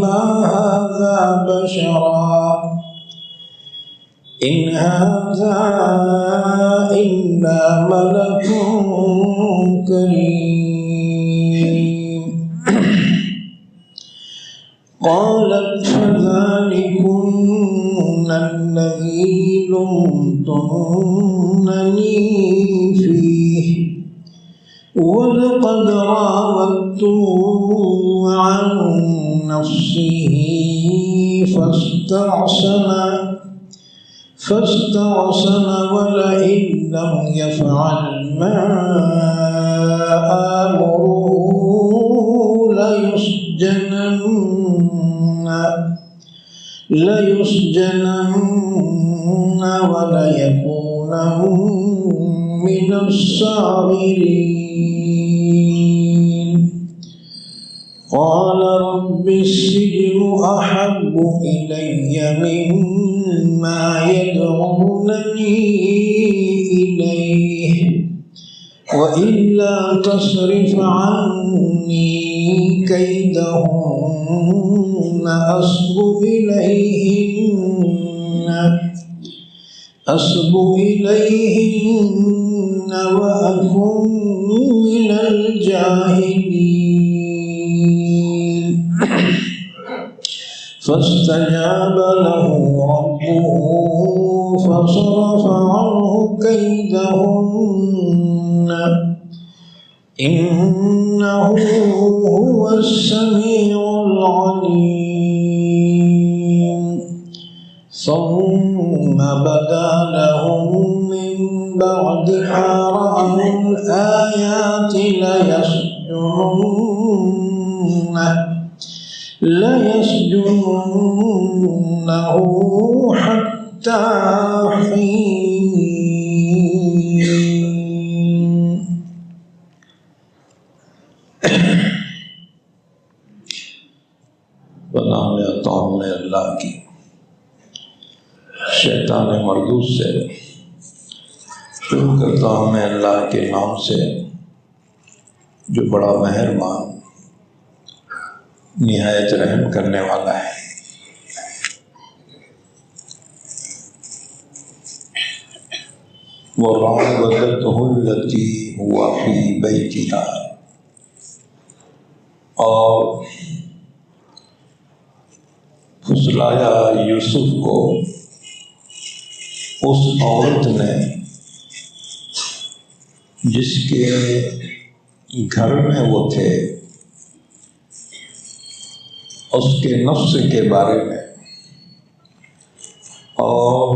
मा हाज़ा बशरा इन हाज़ा इल्ला मलकुन करीम। क़ालत फ़ज़ालिकुन्ना अल्लज़ी लुमतुन्ननी फ़ीहि वलक़द रावदतुहु अन नफ़्सिही फ़स्तअसन वलइन लम यफ़अल मा आमुरुहु लयुस्जनन्न वलयकूनन मिनस्साग़िरीन। क़ाल रब्बिस्सिज्नु अहब्बु इलय्य मिम्मा यदऊननी इलैहि व इल्ला तस्रिफ़ अन्नी कैदहुन्ना अस्बु इलैहिन्ना व अकुन मिनल जाहिलीन। फस्तजाब लहु रब्बुहु फसरफ़ अन्हु कैदहुन्ना इन्नहु हुवस्समीउल अलीम। सुम्मा बदा लहुम मिन बअदि मा रअवुल आयाति लयस्जुनुन्नहु हत्ता हीन। पनाह लेता हूँ मैं अल्लाह की शैतान मरदूद से। शुरू करता हूँ मैं अल्लाह के नाम से जो बड़ा मेहरबान निहायत रहम करने वाला है। वो रावदतहुल्लती हुआ फी बैतिहा, और फुसलाया यूसुफ को उस औरत ने जिसके घर में वो थे, उसके नफ्स के बारे में, और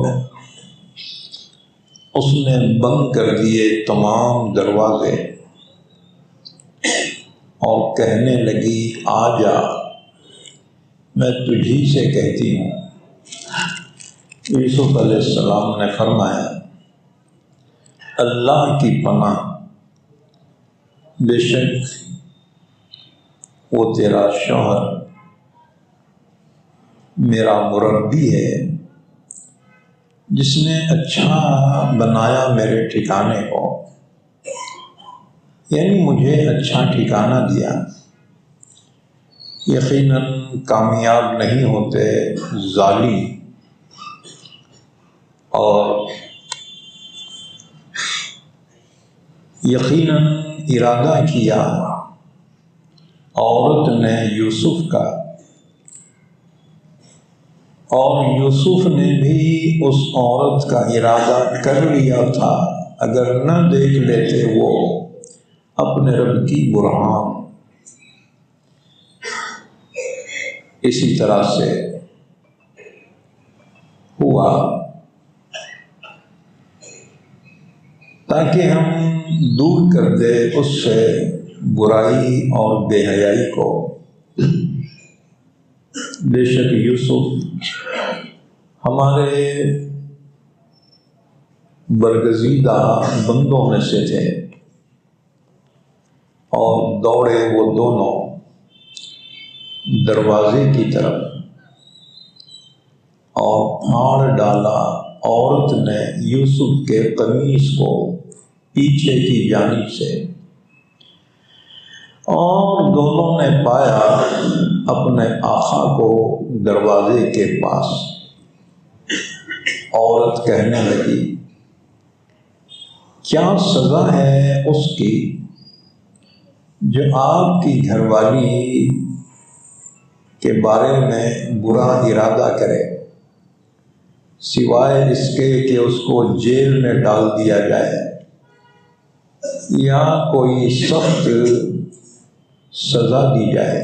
उसने बंद कर दिए तमाम दरवाजे और कहने लगी आ जा, मैं तुझी से कहती हूँ। यूसुफ अलैहिस्सलाम ने फरमाया अल्लाह की पनाह, बेशक वो तेरा शौहर मेरा मुरब्बी है, जिसने अच्छा बनाया मेरे ठिकाने को, यानी मुझे अच्छा ठिकाना दिया। यकीनन कामयाब नहीं होते जालिम, और यकीनन इरादा किया औरत ने यूसुफ का, और यूसुफ ने भी उस औरत का इरादा कर लिया था, अगर न देख लेते वो अपने रब की बुरहान। इसी तरह से हुआ ताकि हम दूर कर दे उससे बुराई और बेहयाई को। बेशक यूसुफ हमारे बरगजीदा बंदों में से थे, और दौड़े वो दोनों दरवाजे की तरफ, और फाड़ डाला औरत ने यूसुफ के कमीज को पीछे की जानिब से, और दोनों ने पाया अपने आका को दरवाजे के पास औरत कहने लगी, क्या सज़ा है उसकी जो आपकी घरवाली के बारे में बुरा इरादा करे, सिवाय इसके कि उसको जेल में डाल दिया जाए या कोई सख्त सज़ा दी जाए,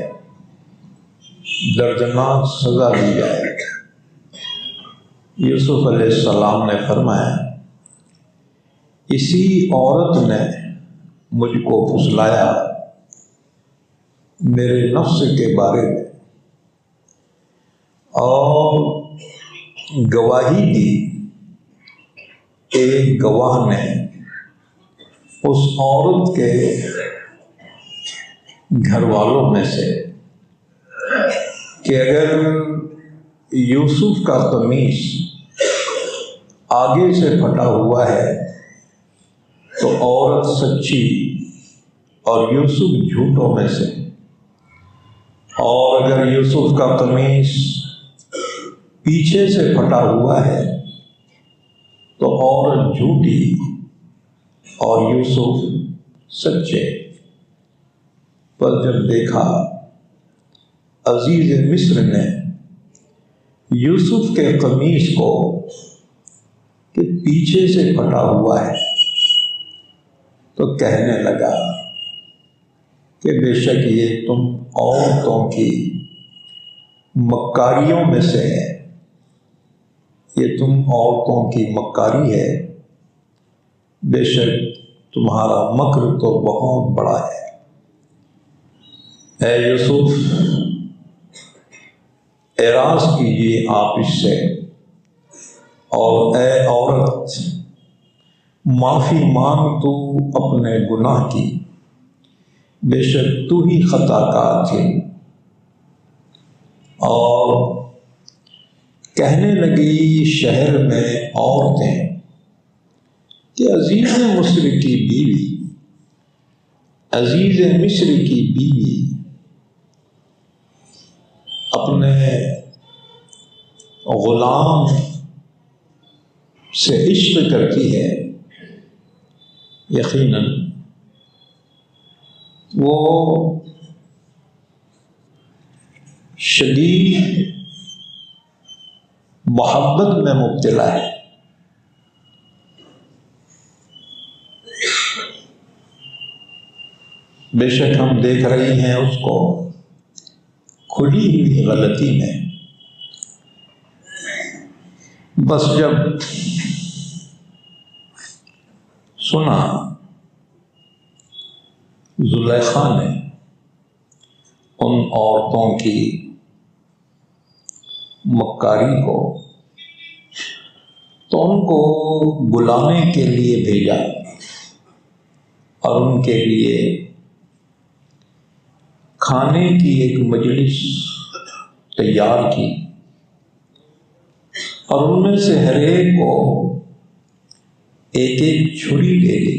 दर्दनाक सज़ा दी जाए। यूसुफ अलैहिस्सलाम ने फरमाया, इसी औरत ने मुझको फुसलाया मेरे नफ्स के बारे में और गवाही दी। एक गवाह ने उस औरत के घर वालों में से कि अगर यूसुफ का कमीज आगे से फटा हुआ है तो औरत सच्ची और यूसुफ झूठों में से, और अगर यूसुफ का कमीज पीछे से फटा हुआ है तो औरत झूठी और यूसुफ सच्चे। पर जब देखा अजीज मिस्र ने यूसुफ के कमीज को कि पीछे से फटा हुआ है तो कहने लगा कि बेशक ये तुम औरतों की मक्कारियों में से है, ये तुम औरतों की मक्कारी है, बेशक तुम्हारा मक्र तो बहुत बड़ा है। ऐ यूसुफ, एराज कीजिए आप इससे, और ऐ औरत माफ़ी मांग तू अपने गुनाह की, बेशक तू ही खताकार थी। और कहने लगी शहर में औरतें कि अजीज़ मिस्र की बीवी, अजीज़ मिस्र की बीवी अपने गुलाम से इश्क करती है, यकीनन वो शदीद मोहब्बत में मुब्तला है। बेशक हम देख रही हैं उसको खुली हुई गलती में। बस जब सुना जुलेखा ने उन औरतों की मक्कारी को, तो उनको बुलाने के लिए भेजा और उनके लिए खाने की एक मजलिस तैयार की और उनमें से हर एक को एक एक छुरी दे दी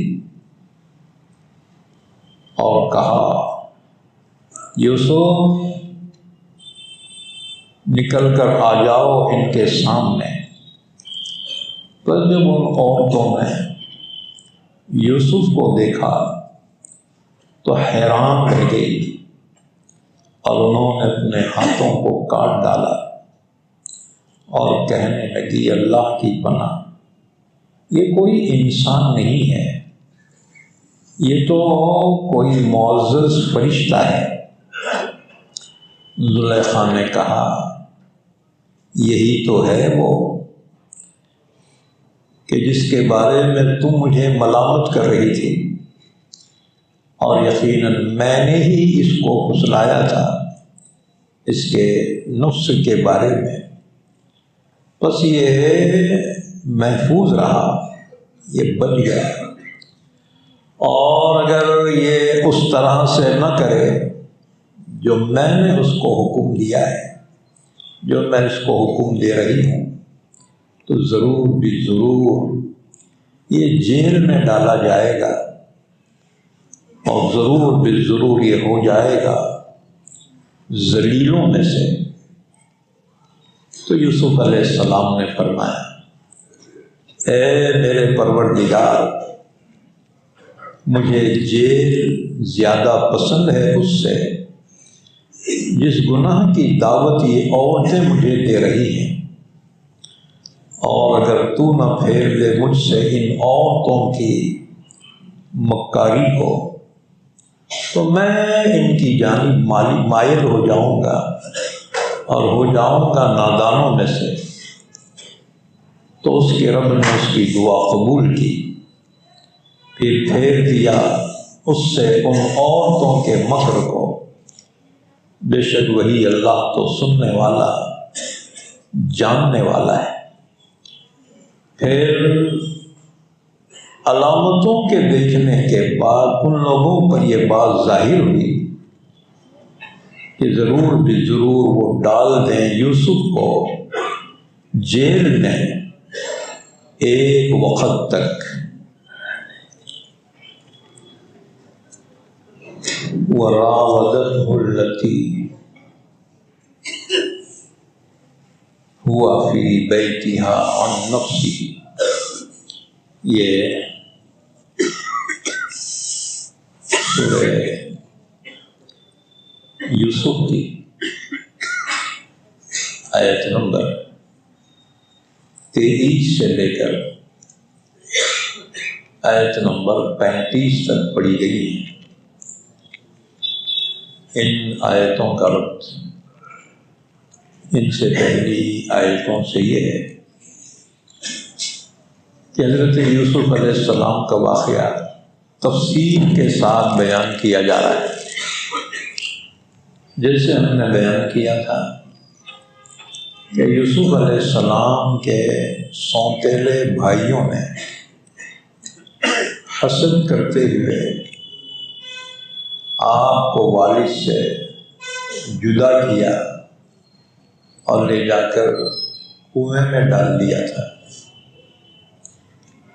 और कहा, यूसुफ निकल कर आ जाओ इनके सामने। पर जब उन औरतों ने यूसुफ को देखा तो हैरान रह गई और उन्होंने अपने हाथों को काट डाला और कहने लगी, अल्लाह की पनाह, ये कोई इंसान नहीं है, ये तो कोई मुअज़्ज़ज़ फरिश्ता है। जुलेखा ने कहा, यही तो है वो कि जिसके बारे में तुम मुझे मलामत कर रही थी, और यकीनन मैंने ही इसको फुसलाया था इसके नुफ्स के बारे में। बस ये महफूज रहा, ये बच गया, और अगर ये उस तरह से न करे जो मैंने उसको हुक्म दिया है, जो मैं इसको हुक्म दे रही हूँ, तो ज़रूर भी ज़रूर ये जेल में डाला जाएगा और ज़रूर भी ज़रूर ये हो जाएगा जलीलों में से। तो यूसुफ अलैहिस्सलाम ने फरमाया, ए मेरे परवरदिगार, मुझे जेल ज़्यादा पसंद है उससे जिस गुनाह की दावत ये औरतें मुझे दे रही हैं, और अगर तू न फेर दे मुझसे इन औरतों की मक्कारी को, तो मैं इनकी जानिब माइल हो जाऊंगा और हो जाऊंगा नादानों में से। तो उसके रब ने उसकी दुआ कबूल की, फिर फेर दिया उससे उन औरतों के मकर को। बेशक वही अल्लाह तो सुनने वाला, जानने वाला है। फिर अलामतों के देखने के बाद उन लोगों पर यह बात जाहिर हुई कि ज़रूर भी ज़रूर वो डाल दें यूसुफ को जेल में एक वक़्त तक। वरावदतहु लती हुआ फी बैतिहा अन नफ्सी, ये सूरह यूसुफ की आयत नंबर 23 से लेकर आयत नंबर 35 तक पढ़ी गई है। इन आयतों का अर्थ इनसे पहली आयतों से ये है कि हज़रत यूसुफ अलैहिस्सलाम का वाक़या तफसील के साथ बयान किया जा रहा है। जैसे हमने बयान किया था कि यूसुफ अलैहिस्सलाम के सौतेले भाइयों ने हसद करते हुए आपको वालिद से जुदा किया और ले जाकर कुएं में डाल दिया था।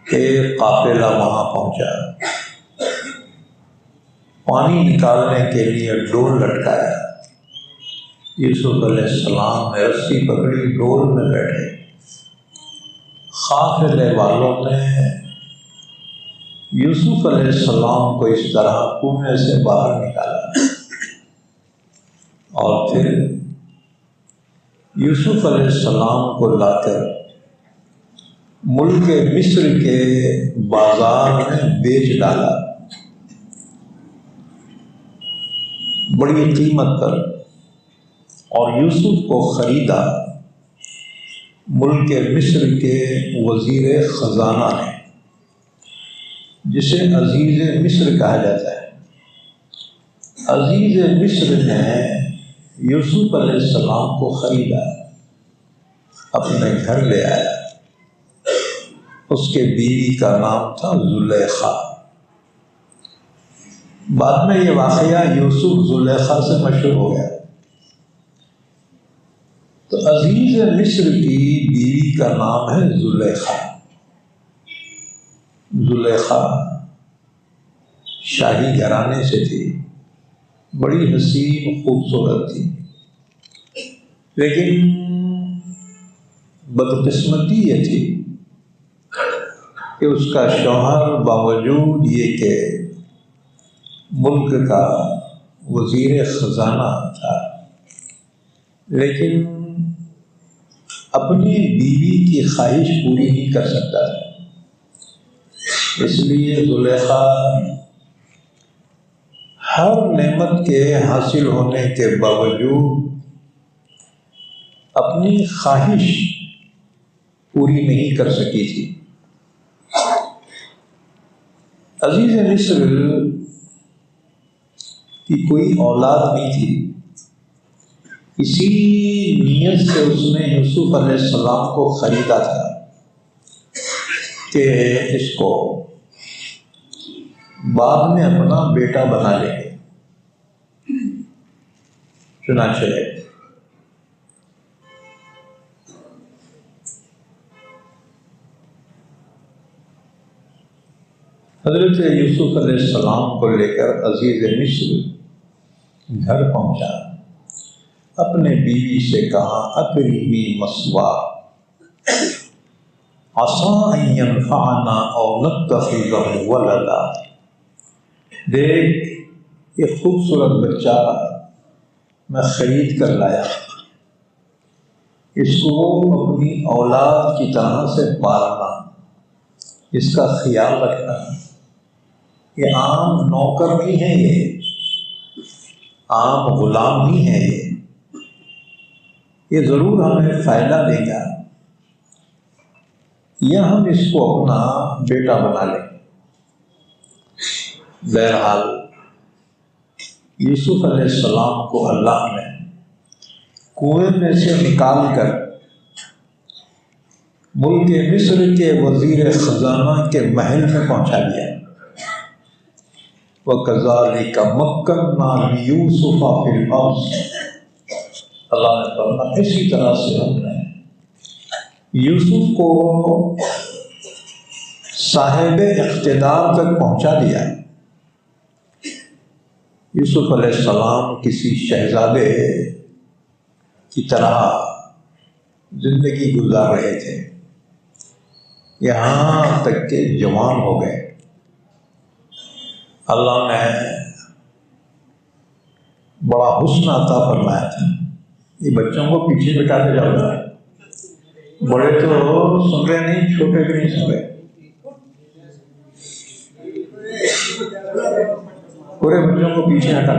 एक काफिला वहां पहुंचा, पानी निकालने के लिए डोल लटकाया। यूसुफ अलैहिस्सलाम ने रस्सी पकड़ी, डोल में बैठे। काफिले वालों ने यूसुफ अलैहिस्सलाम को इस तरह कुएं से बाहर निकाला और फिर यूसुफ अलैहिस्सलाम को लाकर मुल्क मिस्र के बाजार में बेच डाला बड़ी कीमत पर, और यूसुफ को ख़रीदा मुल्क मिस्र के वज़ीर ख़जाना ने, जिसे अजीज़ मिस्र कहा जाता है। अजीज़ मिस्र ने यूसुफ अलैहिस्सलाम को ख़रीदा, अपने घर ले आया। उसके बीवी का नाम था जुलेखा। बाद में ये वाक़या यूसुफ जुलेखा से मशहूर हो गया। तो अजीज़ मिस्र की बीवी का नाम है जुलेखा। जुलेखा शाही घराने से थी, बड़ी हसीन खूबसूरत थी, लेकिन बदकिस्मती ये थी कि उसका शौहर बावजूद ये कि मुल्क का वज़ीर ख़जाना था, लेकिन अपनी बीवी की ख्वाहिश पूरी नहीं कर सकता था। इसलिए जुलेखा हर नेमत के हासिल होने के बावजूद अपनी ख्वाहिश पूरी नहीं कर सकी थी। अजीज़ मिस्र की कोई औलाद नहीं थी, इसी नीयत से उसने यूसुफ अलैहिस्सलाम को ख़रीदा था कि इसको बाद में अपना बेटा बना लेंगे। चुनांचे हज़रत यूसुफ अलैहिस्सलाम को लेकर अजीज़ मिस्र घर पहुंचा अपने बीवी से कहा अकरीमी मसवा असा अन यनफ़अना औ नत्तख़िज़हु वलदा। देख, ये खूबसूरत बच्चा मैं ख़रीद कर लाया, इसको अपनी औलाद की तरह से पालना, इसका ख्याल रखना। ये आम नौकर नहीं है, ये आम गुलाम नहीं है, ये ज़रूर हमें फ़ायदा देगा, या हम इसको अपना बेटा बना लें। बहरहाल यूसुफ अलैहिस्सलाम को अल्लाह ने कुएं में से निकाल कर मुल्क मिस्र के वज़ीर ख़ज़ाना के महल में पहुंचा दिया। वकज़ालिका मक्कन्ना लियूसुफ़ फ़िल अर्ज़। अल्लाह ने फरमाया इसी तरह से हमने यूसुफ को साहिब इख्तिदार तक पहुंचा दिया। यूसुफ अलैहिस्सलाम किसी शहजादे की तरह जिंदगी गुजार रहे थे, यहाँ तक के जवान हो गए। अल्लाह ने बड़ा हुस्न अता फरमाया था। ये बच्चों को पीछे बिठाते जाओ, बड़े तो सुन रहे नहीं, छोटे भी नहीं सुन रहे, पूरे बच्चों को पीछे हटा।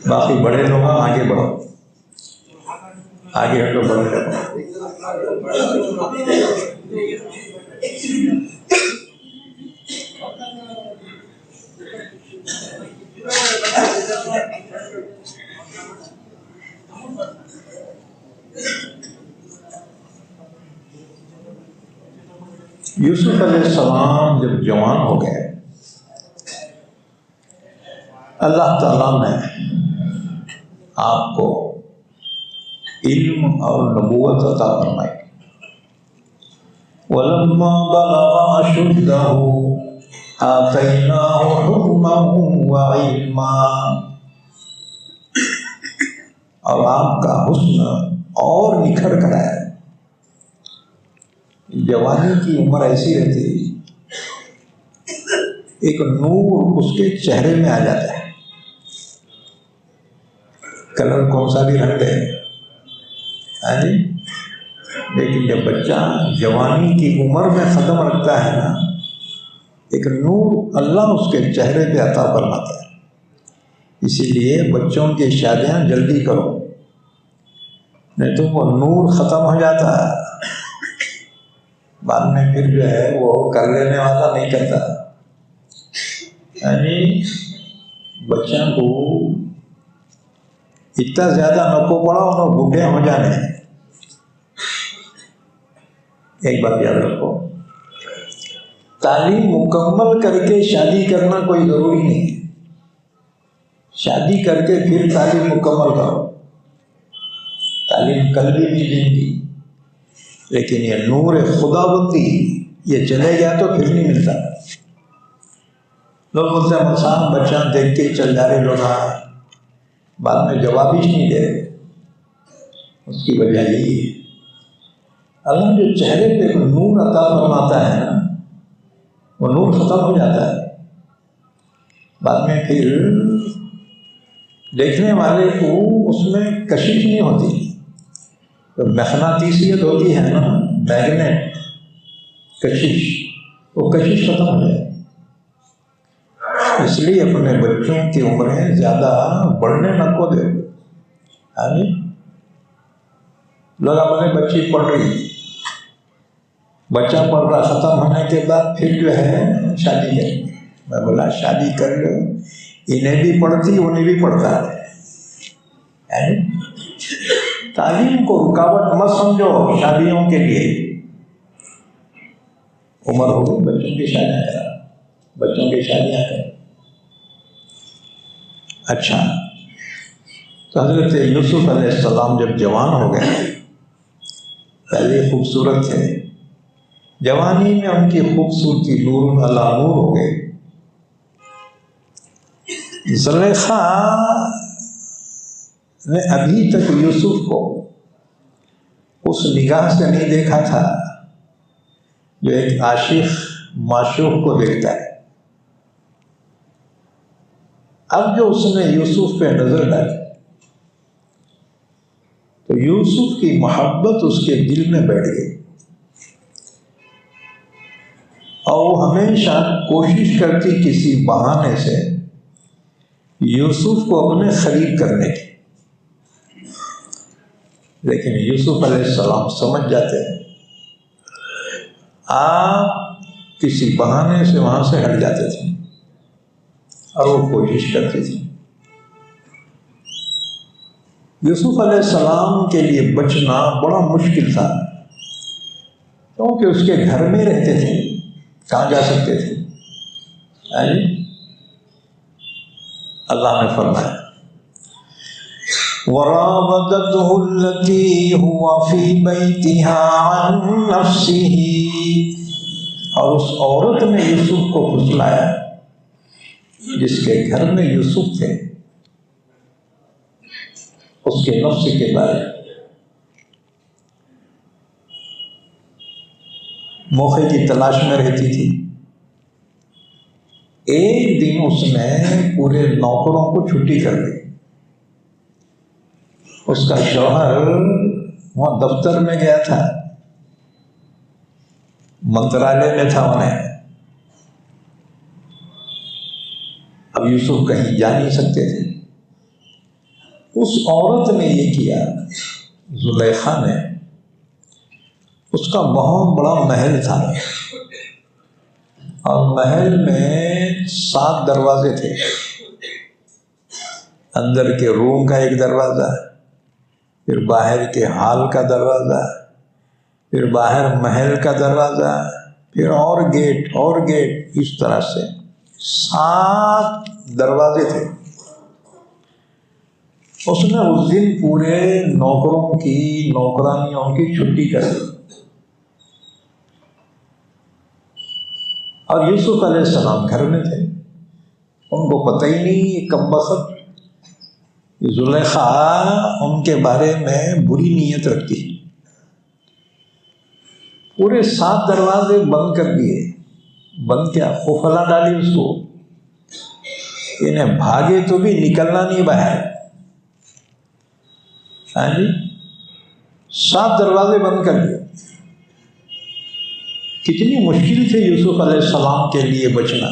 बाकी बड़े लोग आगे बढ़ो, आगे हटो, बड़े लोग। यूसुफ अलैहिस्सलाम जब जवान हो गए, अल्लाह ताला ने आपको इल्म और नबूवत अता फरमाई। वलम्मा बलगा अशुद्धहु आतैनाहु हुक्मन व इल्मा। और आपका हुस्न और निखर कर आया। जवानी की उम्र ऐसी रहती है, एक नूर उसके चेहरे में आ जाता है, कलर कौन सा भी रख दे, लेकिन जब बच्चा जवानी की उम्र में ख़त्म रखता है ना, एक नूर अल्लाह उसके चेहरे पे अता फरमाता है। इसीलिए बच्चों की शादियां जल्दी करो, नहीं तो वो नूर ख़त्म हो जाता है, बाद में फिर जो है वो कर लेने वाला नहीं करता। यानी बच्चों को इतना ज़्यादा नको पड़ा, उन्होंने बूढ़े हो जाने। एक बात याद रखो, तालीम मुकम्मल करके शादी करना कोई ज़रूरी नहीं है। शादी करके फिर तालीम मुकम्मल करो, तालीम कल भी मिलेगी, लेकिन ये नूर खुदाबंदी ये चले गया तो फिर नहीं मिलता। लोग बोलते हैं मसान बच्चा देख के चल जा रहे लोग, बाद में जवाब ही नहीं दे रहे। उसकी वजह यही है, अल्लाह जो चेहरे पे नूर अता फरमाता है ना, वो नूर ख़त्म हो जाता है, बाद में फिर देखने वाले को उसमें कशिश नहीं होती। तो मैग्नेटिसियत होती है ना, मैग्नेट, कशिश, वो कशिश खत्म हो जाए। इसलिए अपने बच्चों की उम्रें ज़्यादा बढ़ने न को दे। लोग अपने बच्ची पढ़ रही, बच्चा पढ़ रहा, ख़त्म होने के बाद फिर जो है शादी करेंगे। मैं बोला शादी कर लो, इन्हें भी पढ़ती उन्हें भी पढ़ता है। तालीम को रुकावट मत समझो शादियों के लिए। उम्र हो गई, बच्चों की शादियाँ करा, बच्चों की शादियाँ करा। अच्छा, तो हज़रत यूसुफ अलैहिस्सलाम जब जवान हो गए, पहले खूबसूरत थे, जवानी में उनकी खूबसूरती नूर अला नूर हो गई। ज़ुलेखा ने अभी तक यूसुफ को उस निगाह से नहीं देखा था जो एक आशिक माशूक को देखता है। अब जो उसने यूसुफ पे नजर डाली तो यूसुफ की मोहब्बत उसके दिल में बैठ गई और वो हमेशा कोशिश करती किसी बहाने से यूसुफ को अपने करीब करने की। लेकिन यूसुफ अलैहिस्सलाम समझ जाते हैं, आप किसी बहाने से वहां से हट जाते थे और वो कोशिश करती थी। यूसुफ अलैहिस्सलाम के लिए बचना बड़ा मुश्किल था, क्योंकि उसके घर में रहते थे, कहाँ जा सकते थे। अल्लाह ने फरमाया, वरावदतहु अल्लती हुवा फी बैतिहा अन नफ्सिही, और उस औरत ने यूसुफ को फुसलाया जिसके घर में यूसुफ थे, उसके नफ्स के बारे में। मौके की तलाश में रहती थी। एक दिन उसने पूरे नौकरों को छुट्टी कर दी। उसका शौहर वहां दफ्तर में गया था, मंत्रालय में था उन्हें। अब यूसुफ कहीं जा नहीं सकते थे। उस औरत ने ये किया, ज़ुलेखा ने, उसका बहुत बड़ा महल था और महल में 7 दरवाजे थे। अंदर के रूम का एक दरवाज़ा, फिर बाहर के हाल का दरवाज़ा, फिर बाहर महल का दरवाज़ा, फिर और गेट, इस तरह से 7 दरवाजे थे। उसने उस दिन पूरे नौकरों की, नौकरानियों की छुट्टी कर दी और यूसुफ अलैहिस्सलाम घर में थे। उनको पता ही नहीं कमबख्त ज़ुलेखा उनके बारे में बुरी नीयत रखती। पूरे 7 दरवाजे बंद कर दिए। बंद क्या, खुफला डाली उसको, इन्हें भागे तो भी निकलना नहीं बाहर। हाँ जी, 7 दरवाजे बंद कर दिए। कितनी मुश्किल थी यूसुफ अलैहिस्सलाम के लिए बचना।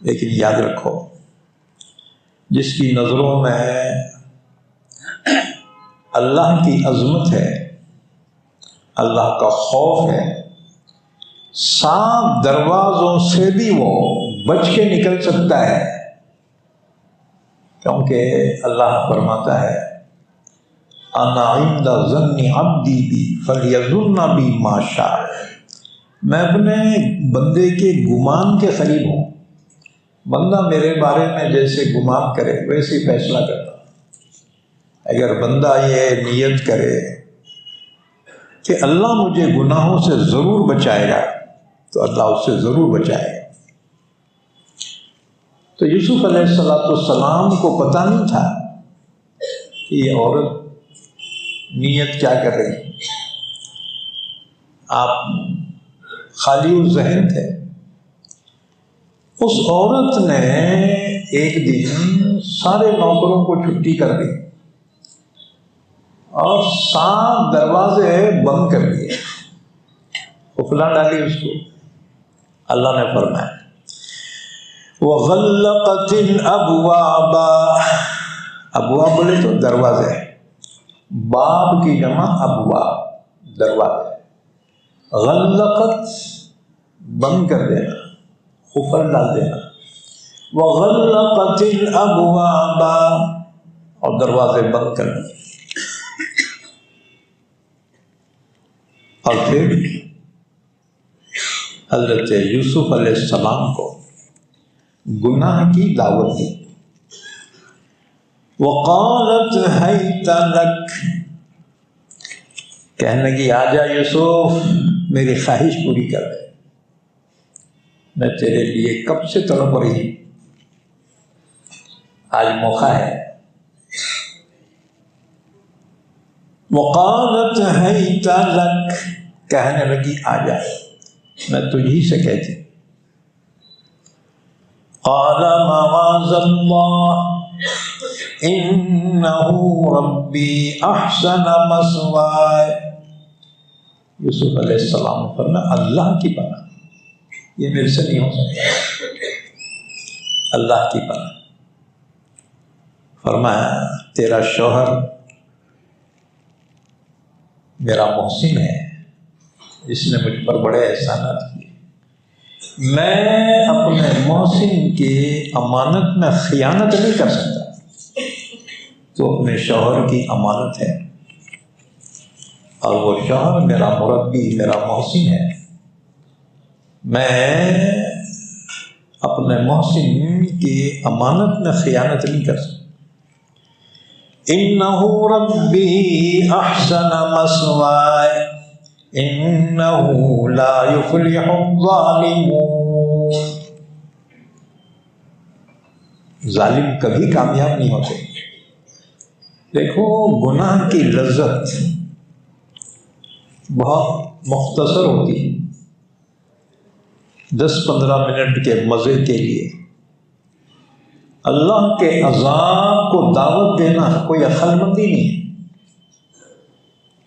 लेकिन याद रखो, जिसकी नज़रों में अल्लाह की अज़मत है, अल्लाह का खौफ है, 7 दरवाज़ों से भी वो बच के निकल सकता है। क्योंकि अल्लाह फरमाता है, अना इंदा ज़न्नि अब्दी बी फलियज़ुन्ना बी मा शाअ। मैं अपने बंदे के गुमान के करीब हूँ। बंदा मेरे बारे में जैसे गुमान करे वैसे ही फैसला करता। अगर बंदा ये नियत करे कि अल्लाह मुझे गुनाहों से ज़रूर बचाएगा, तो अल्लाह उससे ज़रूर बचाएगा। तो यूसुफ अलैहिस्सलाम को पता नहीं था कि ये औरत नियत क्या कर रही है। आप खाली ज़हन थे। उस औरत ने एक दिन सारे नौकरों को छुट्टी कर दी और 7 दरवाजे बंद कर दिए, खुफला डाली उसको। अल्लाह ने फरमाया, वग़ल्लक़तिल अबवाबा। अबवाब बोले तो दरवाजे, बाब की जमा अबवाब, दरवाजे। गल्लक़त बंद कर देना, खुफल डाल देना। वग़ल्लक़तिल अबवाबा, और दरवाजे बंद कर दिए। और फिर हज़रत यूसुफ अलैहिस्सलाम को गुनाह की दावत दी। वक़ालत हैत लक, कहने लगी आजा यूसुफ, मेरी ख्वाहिश पूरी कर दे, मैं तेरे लिए कब से तड़प रही, आज मौका है। वक़ालत हैत लक, कहने लगी आजा, मैं तुझी से कहती। क़ाल मआज़ल्लाह इन्नहु रब्बी अहसन मस्वाय। यूसुफ अलैहिस्सलाम ने फरमाया अल्लाह की पनाह, ये मेरे से नहीं हो सकता, अल्लाह की पनाह। फरमाया तेरा शौहर मेरा मोहसिन है, जिसने मुझ पर बड़े एहसानात किए, मैं अपने मोहसिन की अमानत में खियानत नहीं कर सकता, तो अपने शौहर की अमानत है, और वो शौहर मेरा मुरब्बी, मेरा मोहसिन है, मैं अपने मोहसिन की अमानत में खियानत नहीं कर सकता। इन्नहु रब्बी अहसन मस्वाय इन्नहु ला युफ्लिहु ज़ालिमून। जालिम कभी कामयाब नहीं होते। देखो गुनाह की लज्जत बहुत मुख्तसर होती है, 10-15 मिनट के मज़े के लिए। अल्लाह के अज़ाब को दावत देना कोई अक्लमंदी नहीं है।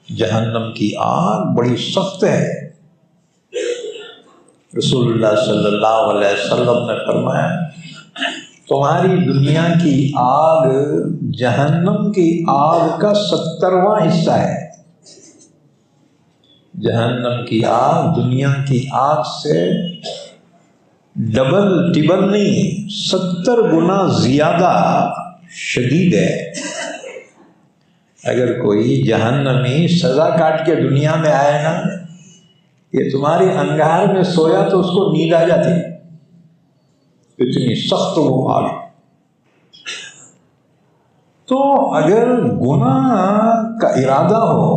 जहन्नम की आग बड़ी सख्त है। रसूलुल्लाह सल्लल्लाहु अलैहि वसल्लम ने फरमाया तुम्हारी दुनिया की आग जहन्नम की आग का 70वां हिस्सा है। जहन्नम की आग दुनिया की आग से डबल टिबल नहीं, 70 गुना ज्यादा शदीद है। अगर कोई जहन्नमी सजा काट के दुनिया में आए ना, ये तुम्हारे अंगार में सोया तो उसको नींद आ जाती, इतनी सख्त वो आग। तो अगर गुनाह का इरादा हो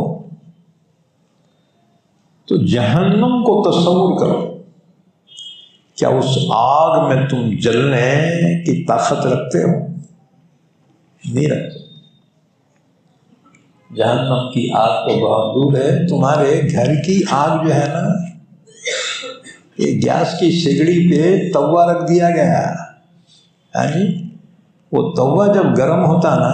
तो जहन्नम को तस्वुर करो। क्या उस आग में तुम जलने की ताकत रखते हो? नहीं रखते। जहन्नम की आग तो बहुत दूर है। तुम्हारे घर की आग जो है ना, ये गैस की सिगड़ी पे तवा रख दिया गया है जी। वो तवा जब गर्म होता ना,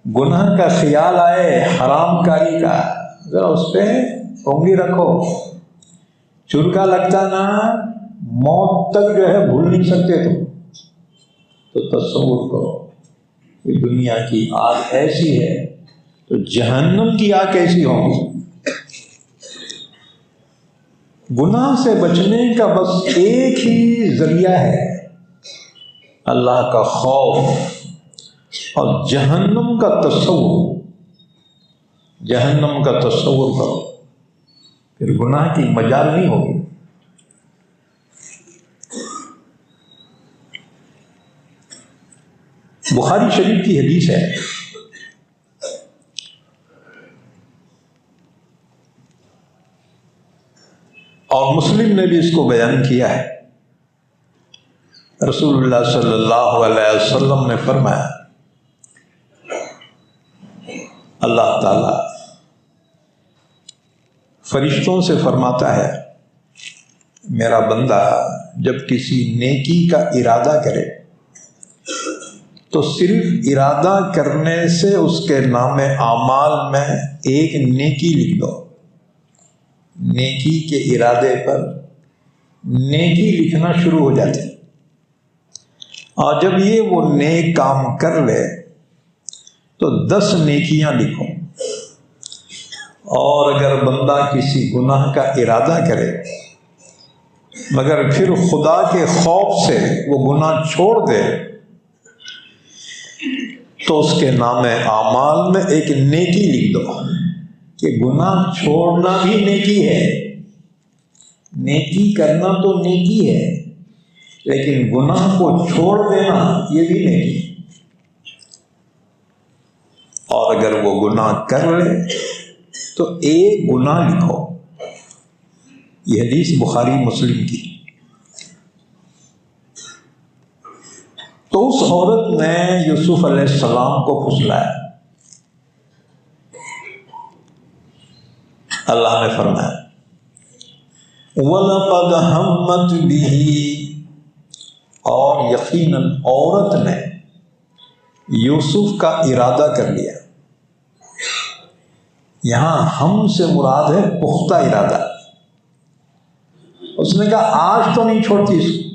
गुनाह का ख्याल आए हरामकारी का, जरा उस पर उंगली रखो, चुरका लगता ना, मौत तक जो है भूल नहीं सकते तुम। तो तस्वुर करो कि दुनिया की आग ऐसी है, तो जहन्नम की आग कैसी होगी। गुनाह से बचने का बस एक ही जरिया है, अल्लाह का खौफ और जहन्नम का तस्वुर। जहन्नम का तस्वुर करो, फिर गुनाह की मजाल नहीं होगी। बुखारी शरीफ की हदीस है, और मुस्लिम ने भी इसको बयान किया है। रसूलुल्लाह सल्लल्लाहु अलैहि वसल्लम ने फरमाया, अल्लाह ताला फरिश्तों से फरमाता है, मेरा बंदा जब किसी नेकी का इरादा करे तो सिर्फ इरादा करने से उसके नामे आमाल में एक नेकी लिख दो। नेकी के इरादे पर नेकी लिखना शुरू हो जाती है, और जब ये वो नेक काम कर ले तो 10 नेकियां लिखो। और अगर बंदा किसी गुनाह का इरादा करे मगर फिर खुदा के खौफ से वो गुनाह छोड़ दे, तो उसके नामे आमाल में एक नेकी लिख दो। कि गुनाह छोड़ना भी नेकी है, नेकी करना तो नेकी है, लेकिन गुनाह को छोड़ देना ये भी नेकी। और अगर वो गुनाह कर ले तो एक गुनाह लिखो। यह हदीस बुखारी मुस्लिम की। तो उस औरत ने यूसुफ अलैहिस्सलाम को फुसलाया। अल्लाह ने फरमाया वलक़द हम्मत बिही, और यकीनन औरत ने यूसुफ का इरादा कर लिया। यहां हम से मुराद है पुख्ता इरादा। उसने कहा आज तो नहीं छोड़ती इसको।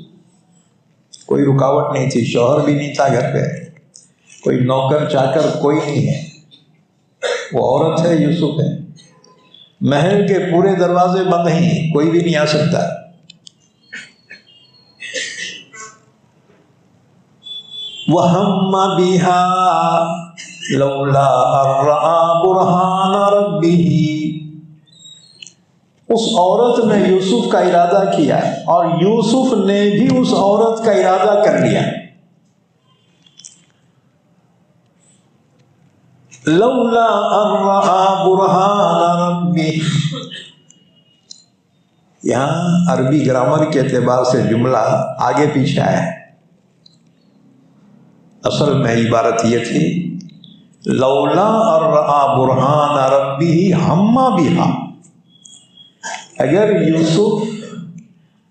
कोई रुकावट नहीं थी, शौहर भी नहीं था घर पे, कोई नौकर चाकर कोई नहीं है। वो औरत है, यूसुफ है। महल के पूरे दरवाजे बंद हैं, कोई भी नहीं आ सकता। वहम्मा बिहा लौला अर्रा बुरहान रब्बिही, उस औरत ने यूसुफ का इरादा किया और यूसुफ ने भी उस औरत का इरादा कर लिया। लौला अर्रा बुरहान रब्बिही, यहां अरबी ग्रामर के एतबार से जुमला आगे पीछे आया है। असल में इबारत यह थी लौला अर्रा बुरहान रब्बिही हम्मा बिहा, अगर यूसुफ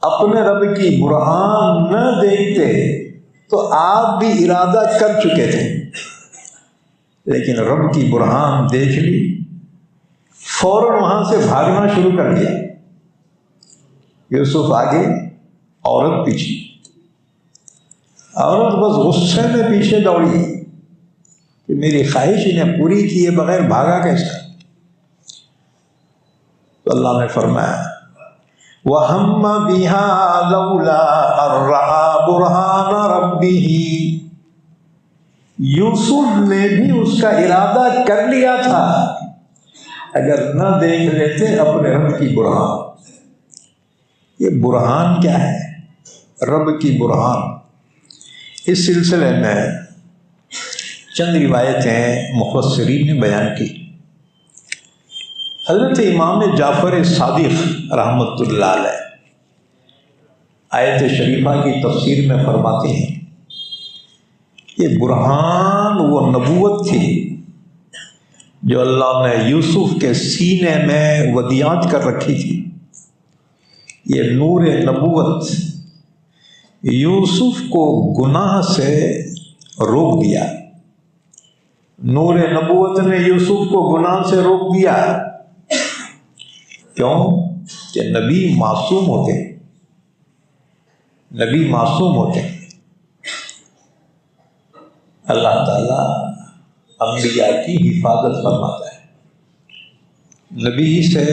अपने रब की बुरहान न देखते तो आप भी इरादा कर चुके थे, लेकिन रब की बुरहान देख ली, फौरन वहां से भागना शुरू कर दिया। यूसुफ आगे, औरत पीछे। औरत बस गुस्से में पीछे दौड़ी कि मेरी ख्वाहिश इन्हें पूरी किए बगैर भागा कैसा। तो अल्लाह ने फरमाया वहम्मा बिहा लौला अर्रा बुरहान रब्बिही, यूसुफ ने भी उसका इरादा कर लिया था अगर न देख लेते अपने रब की बुरहान। ये बुरहान क्या है? रब की बुरहान। इस सिलसिले में चंद रिवायतें मुफस्सिरीन ने बयान की। हज़रत इमाम जाफ़र सादिक़ रहमतुल्लाह अलैह आयत शरीफा की तफसीर में फरमाते हैं ये बुरहान वो नबूवत थी जो अल्लाह ने यूसुफ के सीने में वदियात कर रखी थी। ये नूर नबूवत यूसुफ को गुनाह से रोक दिया। नूर नबूवत ने यूसुफ को गुनाह से रोक दिया। क्यों? कि नबी मासूम होते, नबी मासूम होते। अल्लाह ताला अंबिया की हिफाजत फरमाता है। नबी से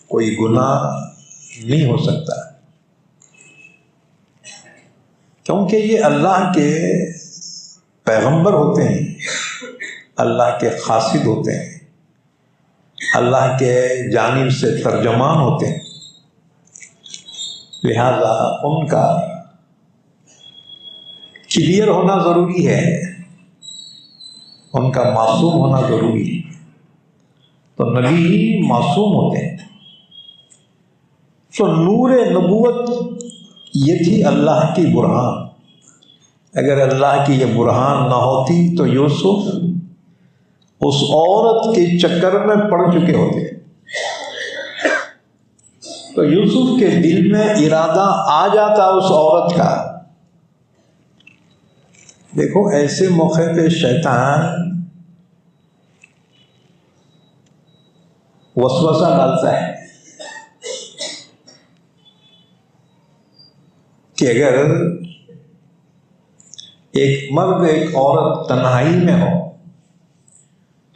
कोई गुनाह नहीं हो सकता, क्योंकि ये अल्लाह के पैगंबर होते हैं, अल्लाह के खासिद होते हैं, अल्लाह के जानिब से तर्जमान होते हैं। लिहाजा उनका क्लियर होना ज़रूरी है, उनका मासूम होना ज़रूरी है। तो नबी मासूम होते हैं। तो नूर नबूवत ये थी अल्लाह की बुरहान। अगर अल्लाह की ये बुरहान ना होती तो यूसुफ उस औरत के चक्कर में पड़ चुके होते। तो यूसुफ के दिल में इरादा आ जाता उस औरत का। देखो ऐसे मौके पे शैतान वसवसा डालता है कि अगर एक मर्द एक औरत तन्हाई में हो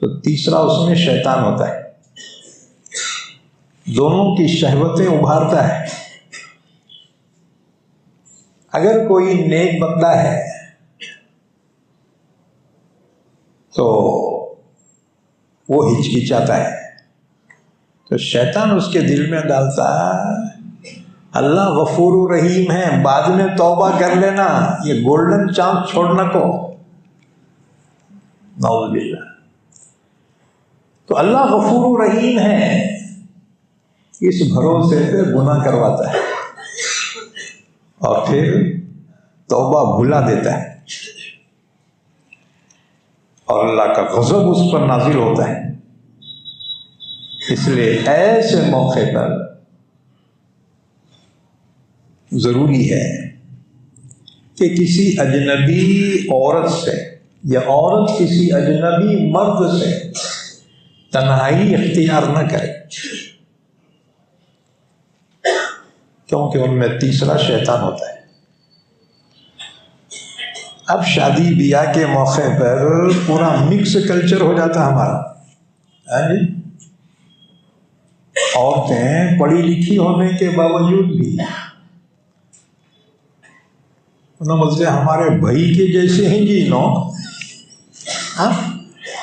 तो तीसरा उसमें शैतान होता है, दोनों की शहवतें उभारता है। अगर कोई नेक बंदा है तो वो हिचकिचाता है, तो शैतान उसके दिल में डालता है अल्लाह गफूर रहीम है, बाद में तौबा कर लेना, ये गोल्डन चांस छोड़ना को। नाउज़ुबिल्लाह। तो अल्लाह गफूर रहीम है, इस भरोसे पे गुनाह करवाता है और फिर तौबा भुला देता है और अल्लाह का गज़ब उस पर नाजिल होता है। इसलिए ऐसे मौके पर जरूरी है कि किसी अजनबी औरत से या औरत किसी अजनबी मर्द से तन्हाई इख्तियार न करे, क्योंकि उनमें तीसरा शैतान होता है। अब शादी ब्याह के मौके पर पूरा मिक्स कल्चर हो जाता हमारा। हाँ जी, औरतें पढ़ी लिखी होने के बावजूद भी उन्होंने बोलते हमारे भाई के जैसे ही जी नो। हाँ,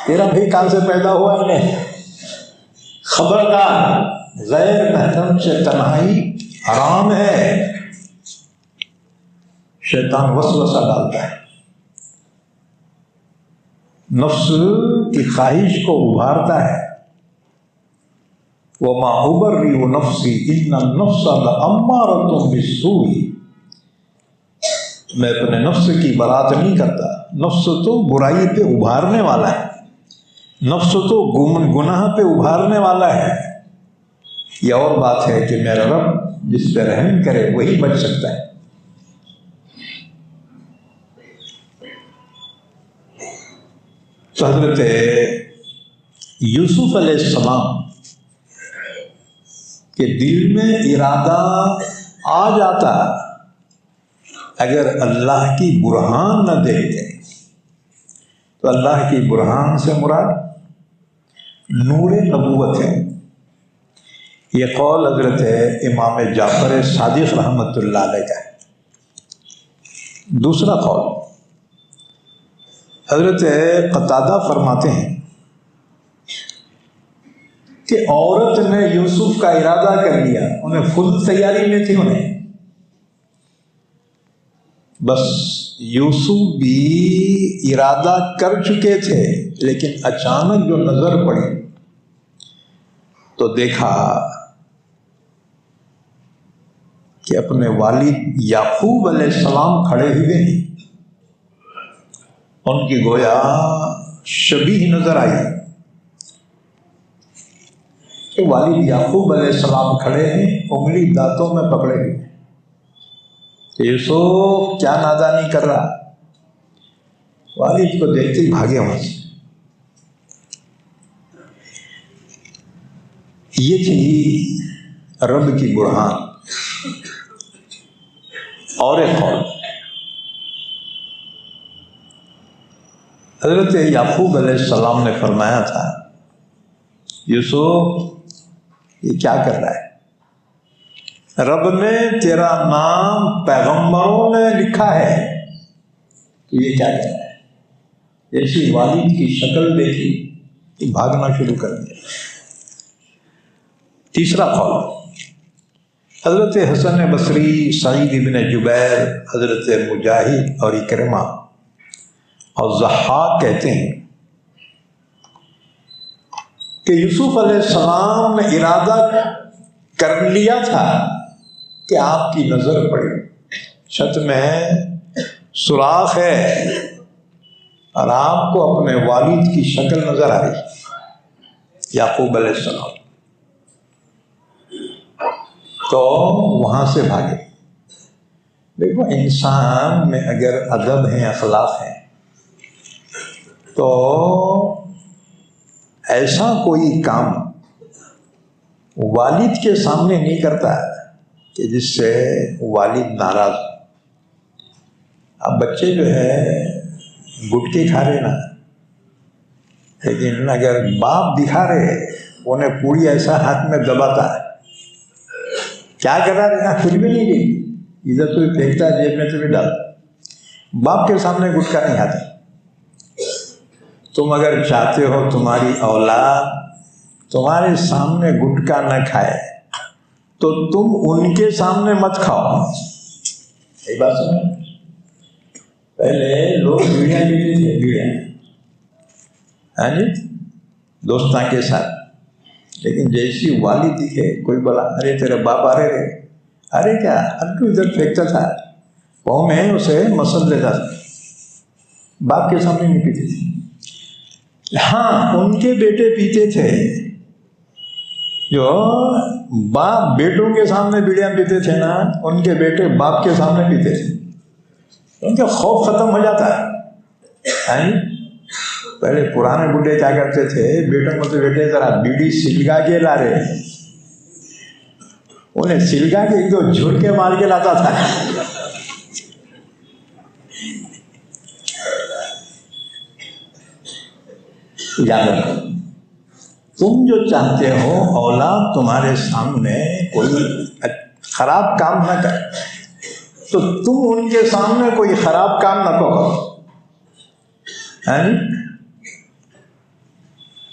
तेरा भाई कहाँ से पैदा हुआ इन्हें? खबरदार, गैर महरम से तन्हाई हराम है। शैतान वसवसा डालता है, नफ्स की ख्वाहिश को उभारता है। वमा उबर्री व नफ्सी इन्ना नफ्सा लअम्मारतुम बिस्सूई। मैं अपने नफ्स की बरात नहीं करता, नफ्स तो बुराई पे उभारने वाला है, नफ्स तो गुनाह पे उभारने वाला है। यह और बात है कि मेरा रब जिस पे रहम करे वही बच सकता है। तो हज़रत यूसुफ अलैहिस्सलाम के दिल में इरादा आ जाता, अगर अल्लाह की बुरहान न देखते, तो अल्लाह की बुरहान से मुराद नूर नबूवत है। ये कौल हज़रत है इमाम जाफर सादिक रहमतुल्लाह अलैह का है। दूसरा कौल हज़रत क़तादा फरमाते हैं कि औरत ने यूसुफ का इरादा कर लिया, उन्हें फुल तैयारी में थी, उन्हें बस यूसुफ भी इरादा कर चुके थे, लेकिन अचानक जो नजर पड़ी तो देखा कि अपने वालिद याकूब अलैहिस्सलाम खड़े हुए हैं। उनकी गोया शबीह नजर आई कि वालिद याकूब अलैहिस्सलाम खड़े हैं, उंगली दांतों में पकड़े हुए। यूसुफ क्या नादानी कर रहा? वालिद को देखते ही भागे वहां से। ये थी रब की बुरहान। और एक और हज़रत याकूब अलैहिस्सलाम ने फरमाया था, यूसुफ ये क्या कर रहा है? रब ने तेरा नाम पैगंबरों में लिखा है, तो ये क्या कर रहा है? जैसी वालिद की शक्ल देखी तो भागना शुरू कर दिया। तीसरा कौल हज़रत हसन बसरी, सईद इब्न जुबैर, हज़रत मुजाहिद और इकरमा और ज़हाक कहते हैं कि यूसुफ अलैहिस्सलाम ने इरादा कर लिया था कि आपकी नजर पड़ी, छत में सुराख है और आपको अपने वालिद की शक्ल नजर आ रही, याकूब अलैहिस्सलाम। तो वहां से भागे। देखो, इंसान में अगर अदब है, अखलाक है, तो ऐसा कोई काम वालिद के सामने नहीं करता कि जिससे वालिद नाराज। अब बच्चे जो है गुटके खा रहे ना, लेकिन अगर बाप दिखा रहे, उन्हें पूरी ऐसा हाथ में दबाता है, क्या कर रहा है? कुछ भी नहीं जी, इधर तो फेंकता है, जेब में तो भी डालता। बाप के सामने गुटखा नहीं खाता। तुम अगर चाहते हो तुम्हारी औलाद तुम्हारे सामने गुटखा न खाए, तो तुम उनके सामने मत खाओ। यही बात सुनो, पहले लोग बीड़ियाँ पीते थे, बीड़ियाँ। हाँ जी, दोस्तां के साथ। लेकिन जैसी वाली दिखे, कोई बोला अरे तेरे बाप आ रहे, अरे क्या हल्कू इधर फेंकता था, वो मैं उसे मसल लेता था। बाप के सामने नहीं पीते थे। हाँ, उनके बेटे पीते थे, जो बाप बेटों के सामने बीड़ियाँ पीते थे ना, उनके बेटे बाप के सामने पीते थे। उनका खौफ खत्म हो जाता है। पहले पुराने बुढ़े क्या करते थे, बेटों को तो बेटे जरा बीड़ी सिलगा के ला रहे, उन्हें सिलगा के एक दो झुरके मार के लाता था। याद रखो, तुम जो चाहते हो औलाद तुम्हारे सामने कोई खराब काम न करे, तो तुम उनके सामने कोई खराब काम न करो।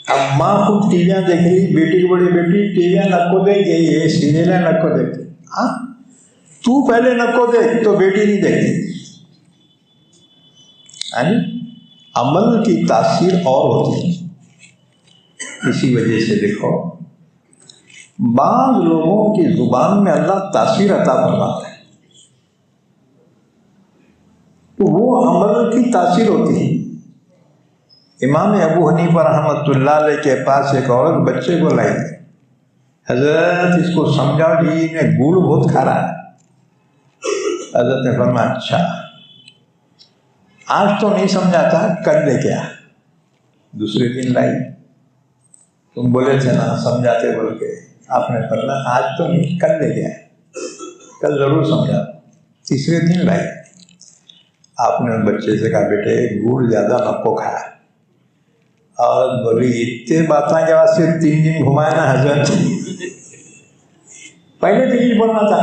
अब माँ खूब टीवियाँ देख रही, बेटी की बड़ी बेटी टीवियाँ नको देख, ये सीरियल नको देख। हाँ, तू पहले नको देख तो बेटी नहीं देखती। अमल की तासीर और होती है। इसी वजह से देखो, बाज़ लोगों की जुबान में अल्लाह तासीर अता फरमाता है, तो वो अमल की तासीर होती है। इमाम अबू हनीफा रहमतुल्लाह अलैह के पास एक औरत बच्चे को लाई, हजरत इसको समझाओ जी, इन्हें गुड़ बहुत खा रहा है। हजरत ने फरमाया अच्छा, आज तो नहीं समझाता, कल ले क्या। दूसरे दिन लाई, तुम बोले थे ना समझाते बोल के, आपने फरमाया आज तो नहीं, कल ले गया, कल जरूर समझा। तीसरे दिन लाई, आपने बच्चे से कहा बेटे गुड़ ज्यादा नको खाया, और बोली इतने बातें के बाद सिर्फ 3 दिन घुमाए ना हजरत, पहले दिन ही बोलना था।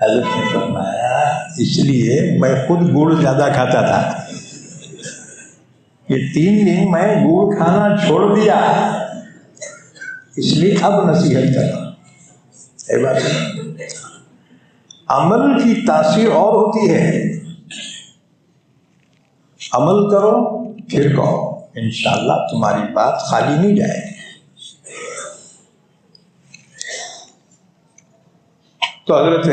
हजरत ने फरमाया इसलिए मैं खुद गुड़ ज्यादा खाता था, ये 3 दिन मैं गुड़ खाना छोड़ दिया, इसलिए अब नसीहत कर रहा हूं। अमल की तासीर और होती है। अमल करो फिर कहो, इंशाअल्लाह तुम्हारी बात खाली नहीं जाएगी। तो हजरत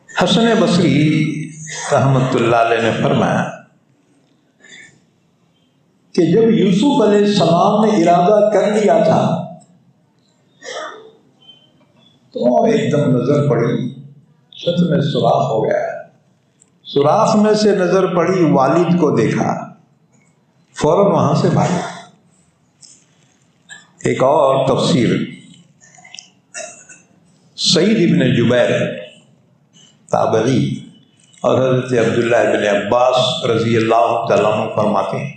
हसन बसरी रहमतुल्लाह अलैह ने फरमाया कि जब यूसुफ अलैहिस्सलाम ने इरादा कर लिया था, तो एकदम नजर पड़ी, छत में सुराख हो गया। सुराख में से नजर पड़ी, वालिद को देखा, फौरन वहां से भागा। एक और तफसीर, सईद इब्न जुबैर ताबरी और हजरत अब्दुल्लाह इब्न अब्बास रजी अल्लाह तआला अन्हु फरमाते हैं,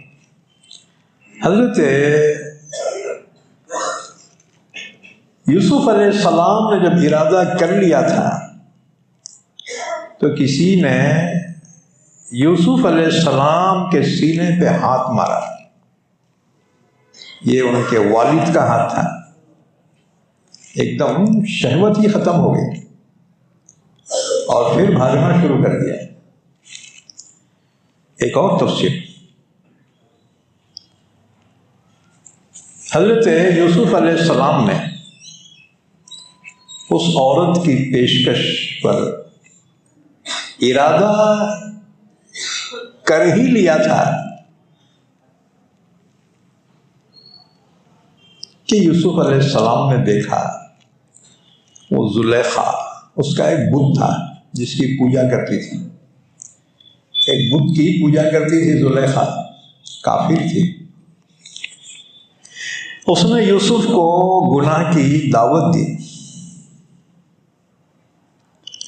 हजरत यूसुफ अलैहिस्सलाम ने जब इरादा कर लिया था, तो किसी ने यूसुफ अलैहिस्सलाम के सीने पे हाथ मारा। ये उनके वालिद का हाथ था। एकदम शहवत ही खत्म हो गई और फिर भागना शुरू कर दिया। एक और तफसीर, हजरत यूसुफ अलैहिस्सलाम ने उस औरत की पेशकश पर इरादा कर ही लिया था कि यूसुफ अलैहिस्सलाम ने देखा वो जुलेखा, उसका एक बुत था जिसकी पूजा करती थी, एक बुत की पूजा करती थी जुलेखा, काफिर थी। उसने यूसुफ को गुनाह की दावत दी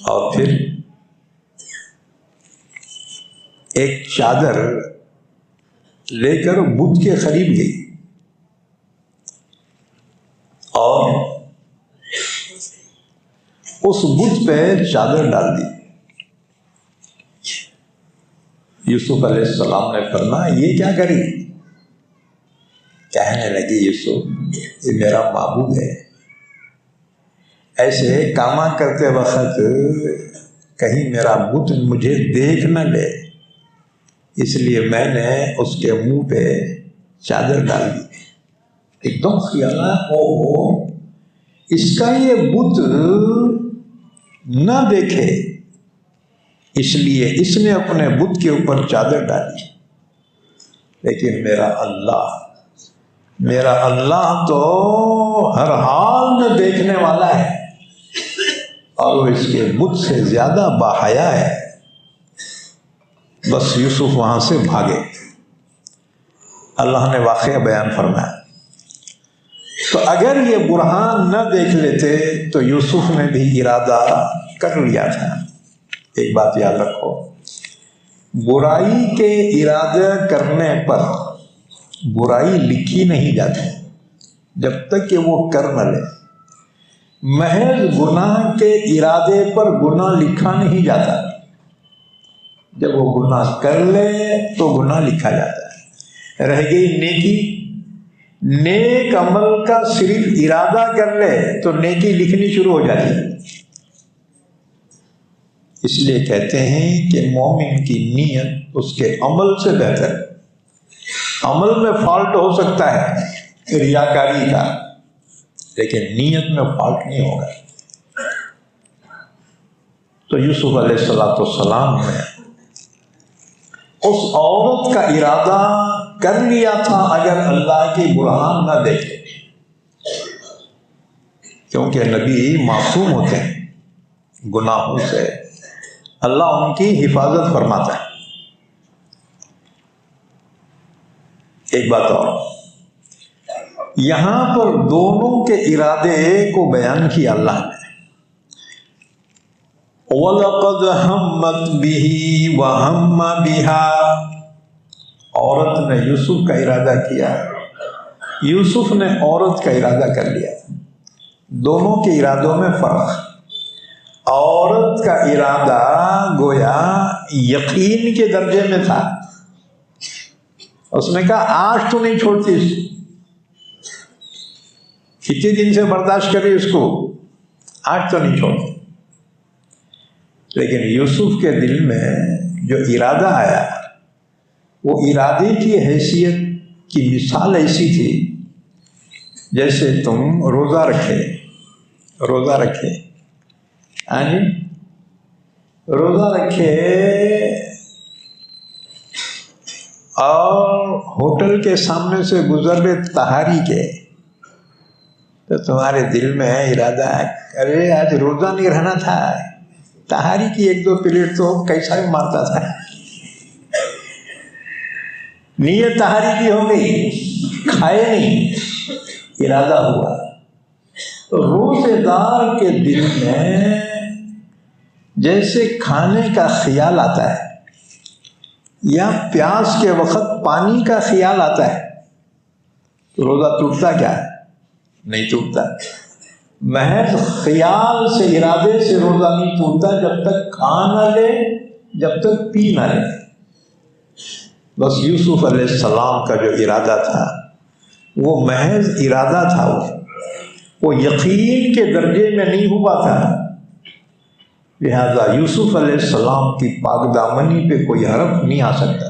और फिर एक चादर लेकर बुत के करीब गई और उस बुत पे चादर डाल दी। यूसुफ अलैहिस्सलाम ने फरमाया ये क्या करी? कहने लगी यूसुफ ये मेरा माबूद है, ऐसे कामा करते वक्त कहीं मेरा बुत मुझे देख न ले, इसलिए मैंने उसके मुंह पे चादर डाल दी। एकदम ख्याल आया, ओ इसका ये बुत न देखे, इसलिए इसने अपने बुत के ऊपर चादर डाली। लेकिन मेरा अल्लाह तो हर हाल में देखने वाला है और वो इसके बुत से ज्यादा बाहया है। बस यूसुफ वहां से भागे। अल्लाह ने वाक़या बयान फरमाया। तो अगर ये बुरहान न देख लेते तो यूसुफ ने भी इरादा कर लिया था। एक बात याद रखो, बुराई के इरादे करने पर बुराई लिखी नहीं जाती जब तक कि वो कर न ले। महज गुनाह के इरादे पर गुनाह लिखा नहीं जाता, जब वो गुनाह कर ले तो गुनाह लिखा जाता है। रह गई नेकी, नेक अमल का सिर्फ इरादा कर ले तो नेकी लिखनी शुरू हो जाती है। इसलिए कहते हैं कि मोमिन की नीयत उसके अमल से बेहतर है। अमल में फॉल्ट हो सकता है रियाकारी का, लेकिन नीयत में फॉल्ट नहीं होगा। तो यूसुफ अलैहिस्सलाम ने उस औरत का इरादा कर लिया था अगर अल्लाह की बुरहान न देखे, क्योंकि नबी मासूम होते हैं गुनाहों से, अल्लाह उनकी हिफाजत फरमाता है। एक बात और, यहां पर दोनों के इरादे को बयान किया अल्लाह ने। वलक़द हम्मत बिही व हम्म बिहा, औरत ने यूसुफ का इरादा किया, यूसुफ ने औरत का इरादा कर लिया। दोनों के इरादों में फर्क। औरत का इरादा गोया यकीन के दर्जे में था। उसने कहा आज तो नहीं छोड़ती, कितने दिन से बर्दाश्त करी उसको, आज तो नहीं छोड़ती। लेकिन यूसुफ के दिल में जो इरादा आया वो इरादे की हैसियत की मिसाल ऐसी थी जैसे तुम रोज़ा रखे और होटल के सामने से गुजर रहे तहारी के, तो तुम्हारे दिल में इरादा है अरे आज रोज़ा नहीं रहना था, तहारी की एक दो प्लेट तो कैसा भी मारता था। नीयत तहारी की हो गई, खाए नहीं, इरादा हुआ। तो रोजेदार के दिल में जैसे खाने का ख्याल आता है या प्यास के वक्त पानी का ख्याल आता है, तो रोजा टूटता क्या है? नहीं टूटता। महज ख्याल से, इरादे से रोजा नहीं टूटता जब तक खा ना ले, जब तक पी ना ले। बस यूसुफ अलैहिस्सलाम का जो इरादा था वो महज इरादा था, वो यकीन के दर्जे में नहीं हुआ था। लिहाजा यूसुफ अलैहिस्सलाम की पाकदामनी पे कोई हरफ नहीं आ सकता।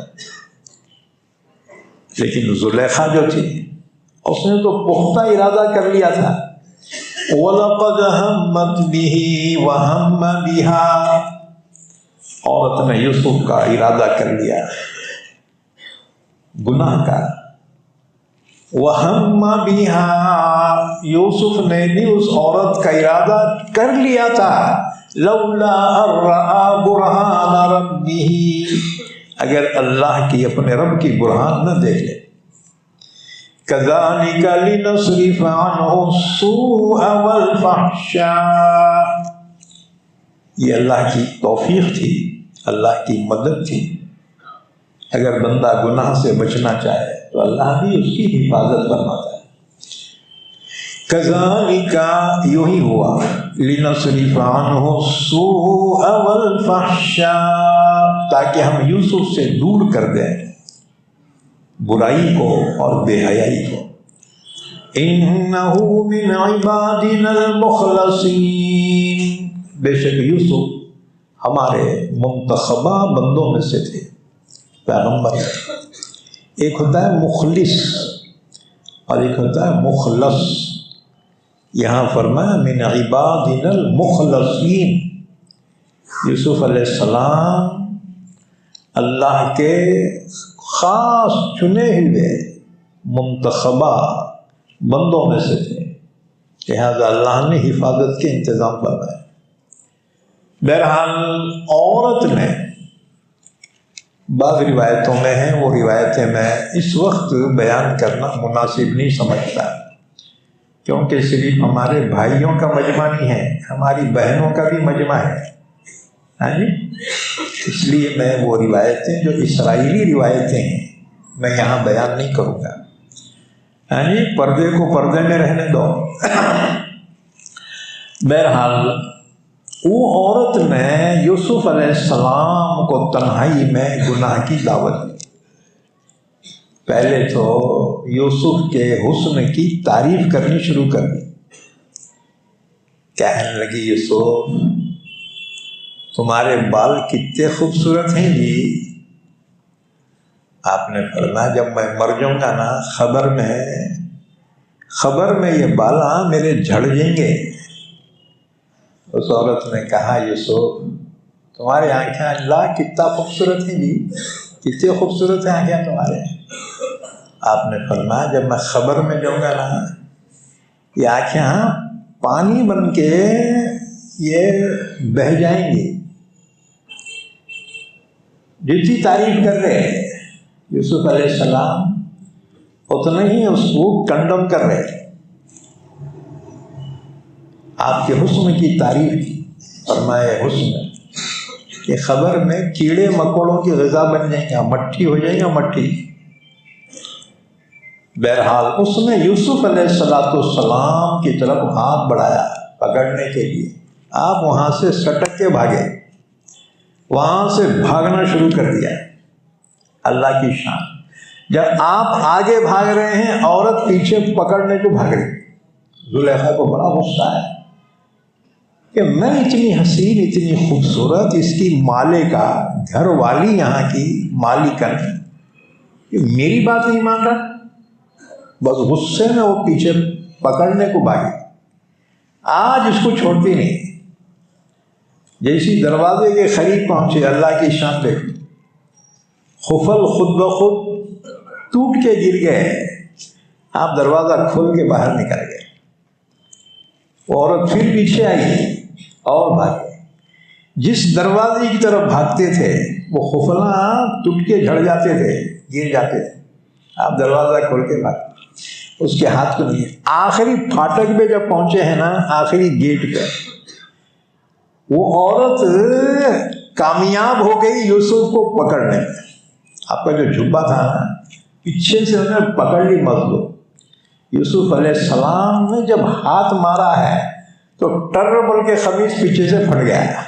लेकिन जुलेखा जो थी उसने तो पुख्ता इरादा कर लिया था। वलक़द हम्मत बिही व हम्म बिहा, औरत ने यूसुफ का इरादा कर लिया गुनाह का। व हम्म बिहा, यूसुफ ने भी उस औरत का इरादा कर लिया था। लौला अर्रा बुरहान रब्बिही, अगर अल्लाह की अपने रब की बुरहान न देख ले। कज़ालिका लिनस्रिफ़ अन्हु सूअ वल फ़हशा, ये अल्लाह की तौफीक थी, अल्लाह की मदद थी। अगर बंदा गुनाह से बचना चाहे तो अल्लाह भी उसकी हिफाजत फरमाता है। कज़ालिका, यूं ही हुआ, लिनस्रिफ़ अन्हु सूअ वल फ़हशा, ताकि हम यूसुफ से दूर कर दें बुराई को और बेहयाई को। इन्नहु मिन इबादिनल मुखलसीन, बेशक यूसुफ हमारे मुंतखबा बंदों में से थे। पैगंबर। एक होता है मुखलिस और एक होता है मुखलस। यहाँ फरमाया मिन इबादिनल मुखलसीन। यूसुफ अलैहिस्सलाम अल्लाह के ख़ास चुने हुए मुंतखबा बंदों में से थे, लिहाजा अल्लाह ने हिफाजत के इंतज़ाम फरमाए। बहरहाल औरत ने, बाज़ रिवायतों में है, वो रिवायतें मैं इस वक्त बयान करना मुनासिब नहीं समझता, क्योंकि सिर्फ हमारे भाइयों का मजमा नहीं है, हमारी बहनों का भी मजमा है। हाँ जी, इसलिए मैं वो रिवायतें जो इसराइली रिवायतें हैं मैं यहाँ बयान नहीं करूँगा। हाँ जी, पर्दे को पर्दे में रहने दो। बहरहाल वो औरत ने यूसुफ अलैहिस्सलाम को तन्हाई में गुनाह की दावत दी। पहले तो यूसुफ के हुस्न की तारीफ करनी शुरू कर दी। कहने लगी, यूसुफ तुम्हारे बाल कितने खूबसूरत हैं जी। आपने फरमाया जब मैं मर जाऊंगा ना, खबर में ये बाल मेरे झड़ जाएंगे। उस औरत ने कहा, यूसुफ तुम्हारी आंखें अल्लाह कितना खूबसूरत है जी, कितने खूबसूरत है आंखें तुम्हारे। आपने फरमाया जब मैं खबर में जाऊंगा ना, ये आंखें पानी बन के ये बह जाएंगी। जितनी तारीफ कर रहे हैं यूसुफ अलैहिस्सलाम, उतना ही उसको कंडम कर रहे थे। आपके हुस्न की तारीफ की, फरमाए हुस्न कि खबर में कीड़े मकोड़ों की ग़िज़ा बन जाएंगे, मट्ठी हो जाएगा मट्ठी। बहरहाल उसने यूसुफ अलैहिस्सलाम की तरफ हाथ बढ़ाया पकड़ने के लिए। आप वहाँ से सटक के भागे, वहाँ से भागना शुरू कर दिया। अल्लाह की शान, जब आप आगे भाग रहे हैं औरत पीछे पकड़ने को भाग रही। जुलेखा को बड़ा गुस्सा है कि मैं इतनी हसीन, इतनी खूबसूरत, इसकी मालिका, घर वाली, यहाँ की मालिकन, मेरी बात नहीं मान रहा। बस गुस्से में वो पीछे पकड़ने को भागी। आज इसको छोड़ती नहीं। जैसी दरवाजे के करीब पहुंचे, अल्लाह की शान देखो, खुफल खुद ब खुद टूट के गिर गए। आप दरवाज़ा खोल के बाहर निकल गए। औरत फिर पीछे आई और भागे। जिस दरवाजे की तरफ भागते थे वो खुफला टूट के झड़ जाते थे, गिर जाते थे। आप दरवाज़ा खोल के भागे, उसके हाथ को नहीं। आखिरी फाटक पे जब पहुंचे हैं ना, आखिरी गेट पे, वो औरत कामयाब हो गई यूसुफ को पकड़ने में। आपका जो जुब्बा था ना, पीछे से उन्हें पकड़ ली मजबूत। यूसुफ अलैहिस्सलाम ने जब हाथ मारा है तो टर बोल के खमीस पीछे से फट गया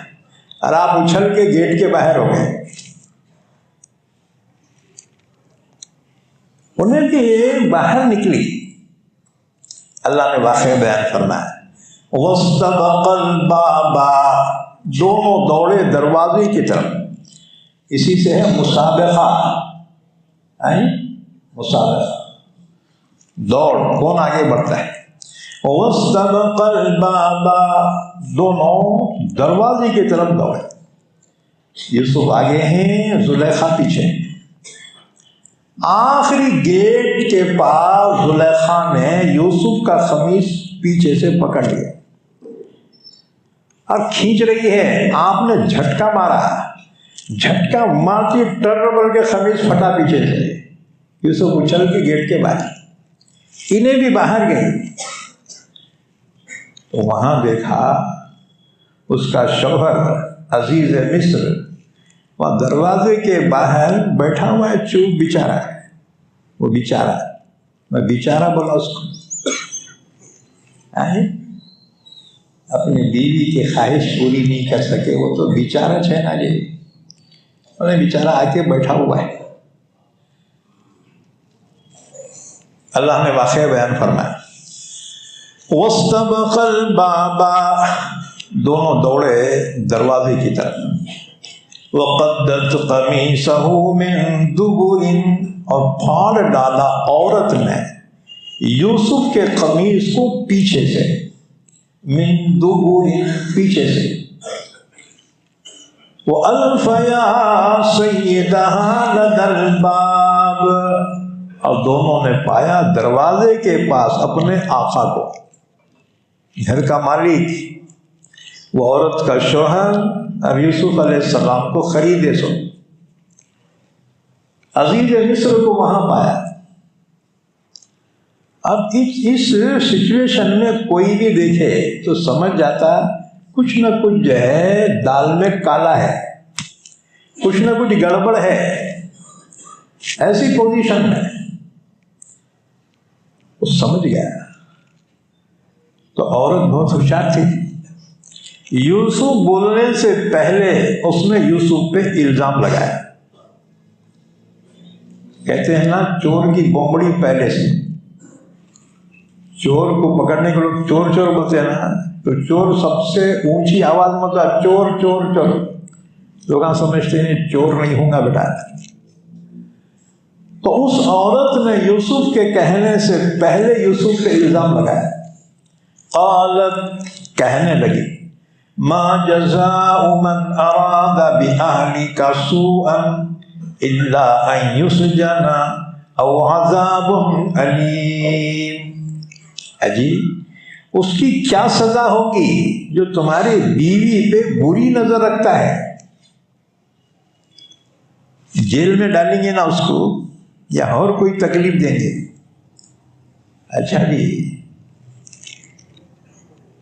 और आप उछल के गेट के बाहर हो गए। उन्हें भी बाहर निकली। अल्लाह ने वाक़या बयान फरमाया, वस्तबक़ल बाबा, दोनों दौड़े दरवाजे की तरफ। इसी से है मुसाबक़ा, मुसाबक़ा, दौड़, कौन आगे बढ़ता है। वस्तबक़ल बाबा, दोनों दरवाजे की तरफ दौड़े। यूसुफ आगे हैं, जुलेखा पीछे। आखिरी गेट के पास जुलेखा ने यूसुफ का खमीस पीछे से पकड़ लिया और खींच रही है। आपने झटका मारा, झटका मारती टर्रबल के खमीस फटा पीछे से। यूसुफ उछल के गेट के बाहर, इन्हें भी बाहर गई तो वहां देखा उसका शौहर अजीज मिस्र वह दरवाजे के बाहर बैठा हुआ है, चुप बेचारा है। वो बेचारा, मैं बेचारा बोला उसको, अपनी बीवी की ख्वाहिश पूरी नहीं कर सके वो तो बेचारा है ना जी। उन्हें बेचारा आके बैठा हुआ है। अल्लाह ने वाक़या बयान फरमाया, वस्तबक़ल बाबा, दोनों दौड़े दरवाजे की तरफ। वक़द्दत क़मीसहु मिन दुबुरिन, और फाड़ डाला औरत ने यूसुफ के कमीज को पीछे से, मिन दुबुरिन, पीछे से। वो अल्फया सय्यदहा लदल बाब, और दोनों ने पाया दरवाजे के पास अपने आका को, घर का मालिक, वो औरत का शोहर, और यूसुफ अलैहिस्सलाम को खरीदे सो अजीज मिस्र को वहां पाया। अब इस सिचुएशन में कोई भी देखे तो समझ जाता कुछ न कुछ जो है दाल में काला है, कुछ न कुछ गड़बड़ है। ऐसी पोजीशन में वो समझ गया। तो औरत बहुत होशियार थी। यूसुफ बोलने से पहले उसने यूसुफ पे इल्जाम लगाया। कहते हैं ना, चोर की बोंबड़ी पहले से। चोर को पकड़ने के लोग चोर चोर बोलते हैं ना, तो चोर सबसे ऊंची आवाज में होता है चोर चोर चोर। लोग समझते हैं चोर नहीं होगा बेटा। तो उस औरत ने यूसुफ के कहने से पहले यूसुफ पे इल्जाम लगाया। औरत कहने लगी, मा जज़ाउ मन अरादा बिअहलिका सूअन इल्ला अन युस्जना औ अज़ाबुन अलीम। अजी, उसकी क्या सजा होगी जो तुम्हारी बीवी पे बुरी नजर रखता है? जेल में डालेंगे ना उसको, या और कोई तकलीफ देंगे? अच्छा जी,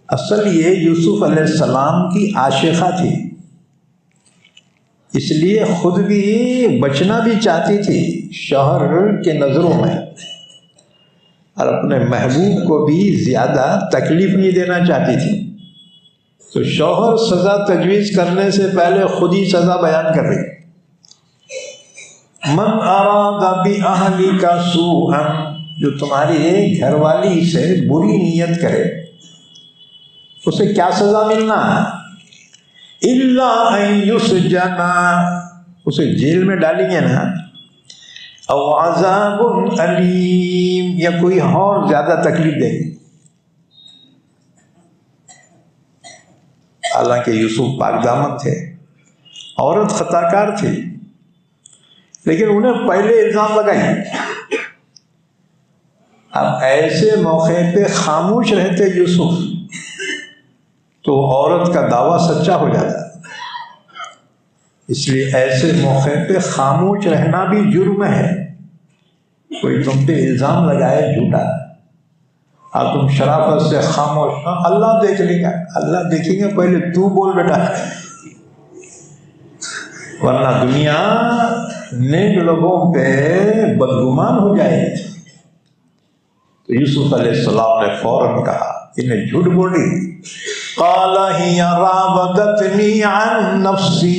असल ये यूसुफ अलैहिस्सलाम की आशिका थी, इसलिए खुद भी बचना भी चाहती थी शौहर के नज़रों में, और अपने महबूब को भी ज़्यादा तकलीफ नहीं देना चाहती थी। तो शौहर सज़ा तजवीज़ करने से पहले खुद ही सज़ा बयान कर रही। मन अरादा बिअहलिका सूअन, जो तुम्हारी घरवाली से बुरी नीयत करे उसे क्या सज़ा मिलना? इल्ला अन युस्जना, उसे जेल में डालेंगे ना, औ अज़ाबुन अलीम, या कोई और ज्यादा तकलीफ देंगे। हालांकि यूसुफ पाकदामन थे, औरत खताकार थी, लेकिन उन्हें पहले इल्जाम लगाई। अब ऐसे मौके पे खामोश रहते यूसुफ तो औरत का दावा सच्चा हो जाता। इसलिए ऐसे मौके पे खामोश रहना भी जुर्म है। कोई तुम पे इल्जाम लगाए झूठा, अब तुम शराफत से खामोश, अल्लाह देख लेगा। अल्लाह देखेंगे, पहले तू बोल बेटा, वरना दुनिया नेक लोगों पे बदगुमान हो जाए। तो यूसुफ अलैहिस्सलाम ने फौरन कहा, इन्हें झूठ बोल रही। क़ाला हिया रावदतनी अन नफ्सी,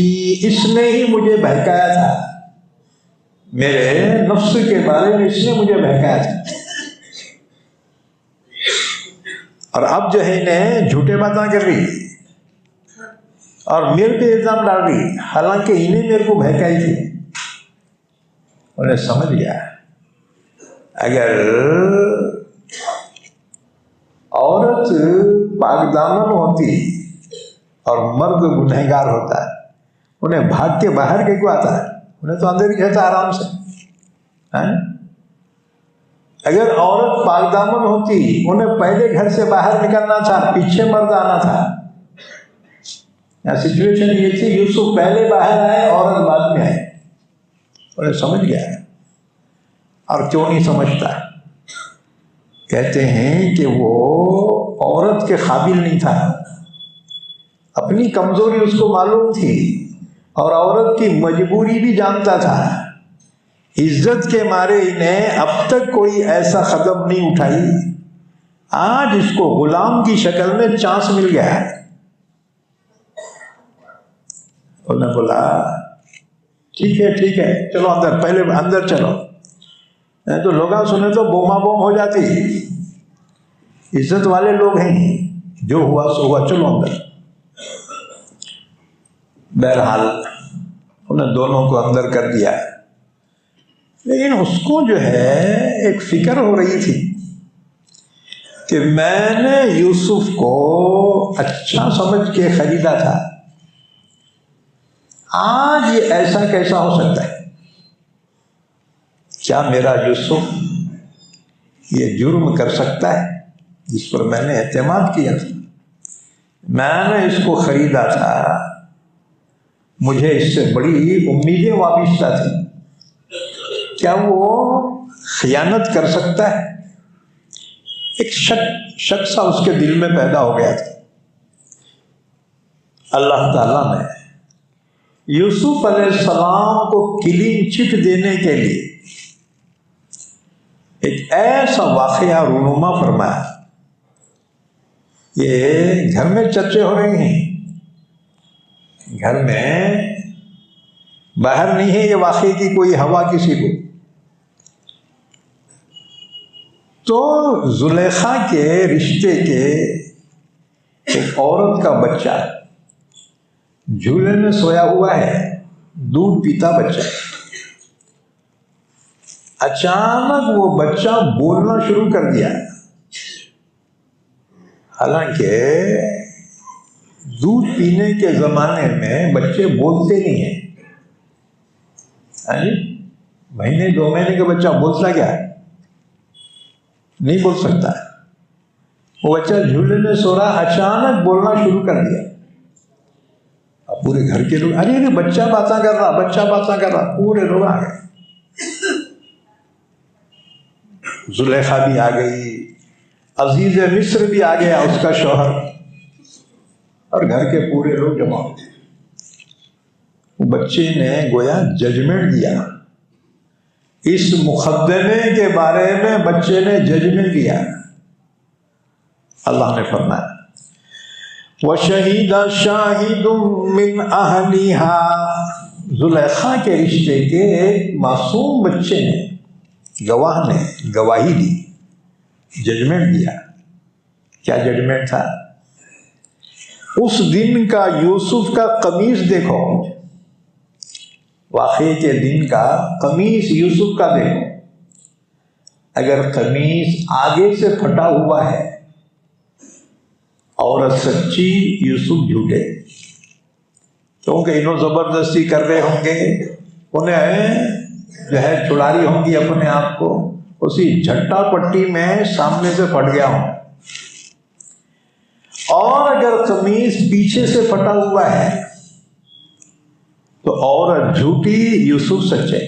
इसने ही मुझे बहकाया था, मेरे नफ्स के बारे में इसने मुझे बहकाया था। और अब जो है इन्हें झूठे बातें कर रही और मेरे पे इल्जाम डाल रही, हालांकि इन्हें मेरे को बहकाई थी। उन्हें समझ गया, अगर औरत पाकदामन होती और मर्द गुनहगार होता है, उन्हें भाग के बाहर क्यों आता है? उन्हें तो अंदर ही रहता आराम से है? अगर औरत पाकदामन होती, उन्हें पहले घर से बाहर निकलना था, पीछे मर्द आना था। सिचुएशन ये थी, यूसुफ पहले बाहर आए, औरत बाद में आए। उन्हें समझ गया। और क्यों नहीं समझता? कहते हैं कि वो औरत के काबिल नहीं था, अपनी कमजोरी उसको मालूम थी और औरत की मजबूरी भी जानता था। इज्जत के मारे इन्हें अब तक कोई ऐसा कदम नहीं उठाई, आज इसको गुलाम की शक्ल में चांस मिल गया है। उन्होंने बोला ठीक है चलो अंदर, पहले अंदर चलो, नहीं तो लोग सुने तो बोमा बोम हो जाती। इज्जत वाले लोग हैं, जो हुआ सो हुआ, चलो अंदर। बहरहाल उन्हें दोनों को अंदर कर दिया। लेकिन उसको जो है एक फिक्र हो रही थी कि मैंने यूसुफ को अच्छा समझ के खरीदा था, आज ये ऐसा कैसा हो सकता है? क्या मेरा यूसुफ ये जुर्म कर सकता है जिस पर मैंने एतमाद किया था? मैंने इसको खरीदा था, मुझे इससे बड़ी उम्मीदें वाबिस्ता थी। क्या वो खियानत कर सकता है? एक शक सा उसके दिल में पैदा हो गया था। अल्लाह ताला ने यूसुफ अलैहिस्सलाम को क्लीन चिट देने के लिए एक ऐसा वाक़या रूनुमा फरमाया। ये घर में चर्चे हो रही हैं, घर में, बाहर नहीं है ये वाक़े की कोई हवा किसी को। तो जुलेखा के रिश्ते के एक औरत का बच्चा झूले में सोया हुआ है, दूध पीता बच्चा। अचानक वो बच्चा बोलना शुरू कर दिया। हालांकि दूध पीने के जमाने में बच्चे बोलते नहीं हैं। महीने 2 महीने का बच्चा बोलता क्या है? नहीं बोल सकता। वो बच्चा झूले में सो रहा, अचानक बोलना शुरू कर दिया। अब पूरे घर के लोग, अरे अरे बच्चा बातें कर रहा, बच्चा बातें कर रहा, पूरे लोग आ गए। जुलेखा भी आ गई, अजीज मिस्र भी आ गया, उसका शौहर, और घर के पूरे लोग जमा हो गए। बच्चे ने गोया जजमेंट दिया। इस मुकद्दमे के बारे में बच्चे ने जजमेंट दिया। अल्लाह ने फरमाया, वशहीदा शाहिदुम मिन अहलिहा, जुलेखा के रिश्ते के एक मासूम बच्चे ने, गवाह ने गवाही दी, जजमेंट दिया। क्या जजमेंट था? उस दिन का यूसुफ का कमीज देखो, वाक़े के दिन का कमीज यूसुफ का देखो। अगर कमीज आगे से फटा हुआ है, औरत सच्ची, यूसुफ झूठे, क्योंकि इन्हों जबरदस्ती कर रहे होंगे, उन्हें जो है छुड़ारी होंगी अपने आप को, उसी झट्टा पट्टी में सामने से फट गया हो। और अगर कमीज पीछे से फटा हुआ है तो औरत झूठी, यूसुफ सच्चे,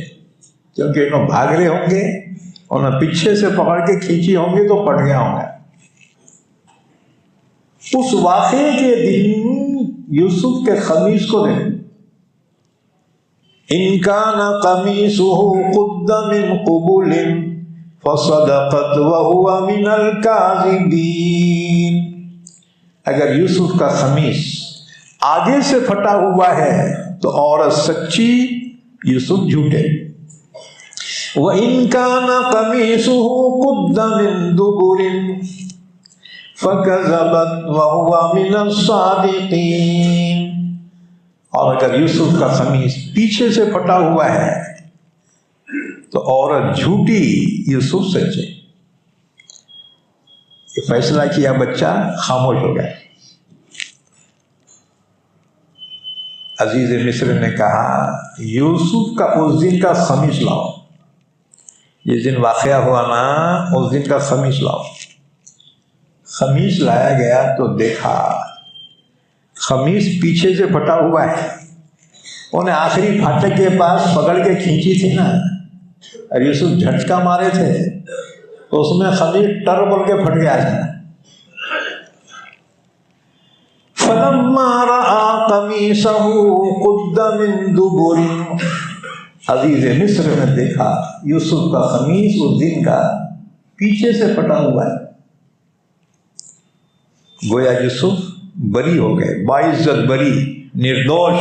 क्योंकि इन्हों भाग रहे होंगे, उन्हें पीछे से पकड़ के खींची होंगी तो फट गया होगा। उस वाक़े के दिन यूसुफ के खमीस को देखो, इनकाना कमीसुहु कुद्दा मिन कुबुलिन फसदक़त वहुवा मिनल काज़िबीन। अगर यूसुफ का खमीस आगे से फटा हुआ है तो औरत सच्ची, यूसुफ झूठे। व इनकाना कमीसुहु कुद्दा मिन दुबुरिन फकज़बत वहुवा मिनस सादिक़ीन। और अगर यूसुफ का खमीस पीछे से फटा हुआ है तो औरत झूठी, यूसुफ सच्चे। ये फैसला किया, बच्चा खामोश हो गया। अजीज मिस्र ने कहा, यूसुफ का उस दिन का खमीस लाओ, जिस दिन वाक़या हुआ ना, उस दिन का खमीस लाओ। खमीस लाया गया तो देखा खमीस पीछे से फटा हुआ है। उन्हें आखिरी फाटक के पास पकड़ के खींची थी ना, और यूसुफ झटका मारे थे तो उसमें खमीस टर बोल के फट गया था। फलम्मा रआ कमीसहु कुद्दा मिन दुबुरिन, अजीज मिस्र ने देखा यूसुफ का खमीस उस दिन का पीछे से फटा हुआ है। गोया यूसुफ बरी हो गए, बाइज्जत बरी, निर्दोष।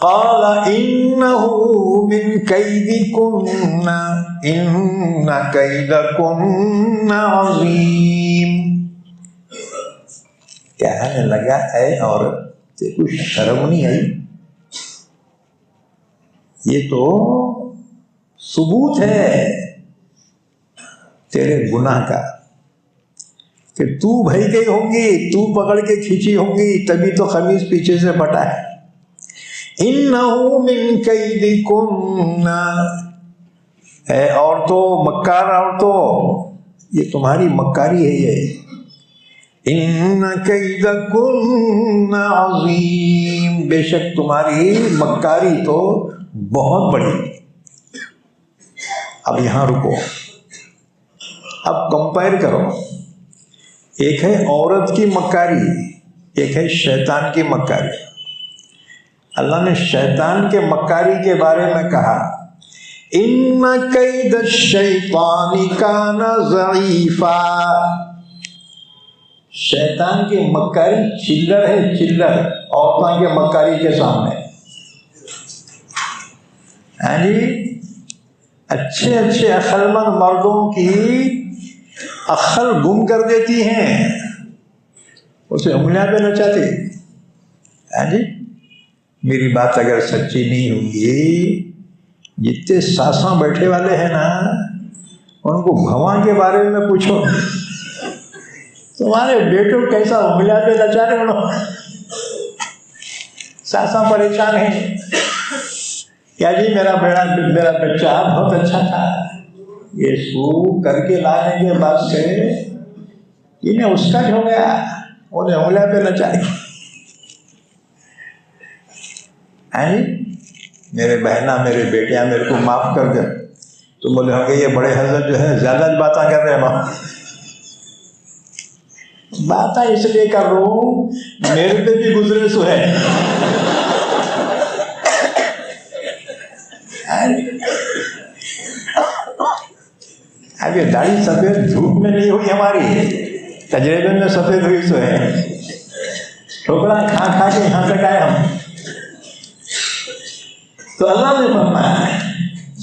क़ाला इन्नहु मिन कैदिकुन्ना इन्ना कैदकुन्ना अज़ीम। कहने लगा, ऐ औरत, ते कुछ शर्म नहीं आई? ये तो सबूत है तेरे गुनाह का कि तू भई गई होंगी, तू पकड़ के खींची होंगी, तभी तो खमीस पीछे से फटा है। इन्नहु मिन कैदिकुन्ना, औरतों, मक्कार औरतों, ये तुम्हारी मक्कारी है। ये इन्न कैदकुन्ना अज़ीम, बेशक तुम्हारी मक्कारी तो बहुत बड़ी। अब यहां रुको, अब कंपेयर करो। एक है औरत की मक्कारी, एक है शैतान की मक्कारी। अल्लाह ने शैतान के मक्कारी के बारे में कहा, इन्ना कैद शैतानी काना ज़ईफ़ा, शैतान की मक्कारी चिल्लर है, चिल्लर, औरतों के मक्कारी के सामने। अच्छे अच्छे अक्लमंद मर्दों की अक्ल गुम कर देती हैं, उसे उंगलियां पे नचाती। जी, मेरी बात अगर सच्ची नहीं होगी, जितने सासा बैठे वाले हैं ना, उनको भगवान के बारे में पूछो, तुम्हारे बेटों कैसा उंगलियां पे नचा रहे हो, सासा परेशान है। क्या जी, मेरा बच्चा बहुत अच्छा था, ये सू करके लाने के बाद से इन्हें उसका हो गया, उन्हें उंगलियां पे नचाई। मेरे बहना, मेरे बेटियां, मेरे को माफ कर दे। तुम बोले होंगे ये बड़े हजरत जो है ज्यादा बातें कर रहे हैं। बात इसलिए कर रहा हूं, मेरे पे भी गुजरे सो है। अब ये दाढ़ी सफेद धूप में नहीं हुई हमारी, तजर्बे में सफेद हुई सो है। ठोकरा खा खा के यहां तक आए हम। तो अल्लाह ने फरमाया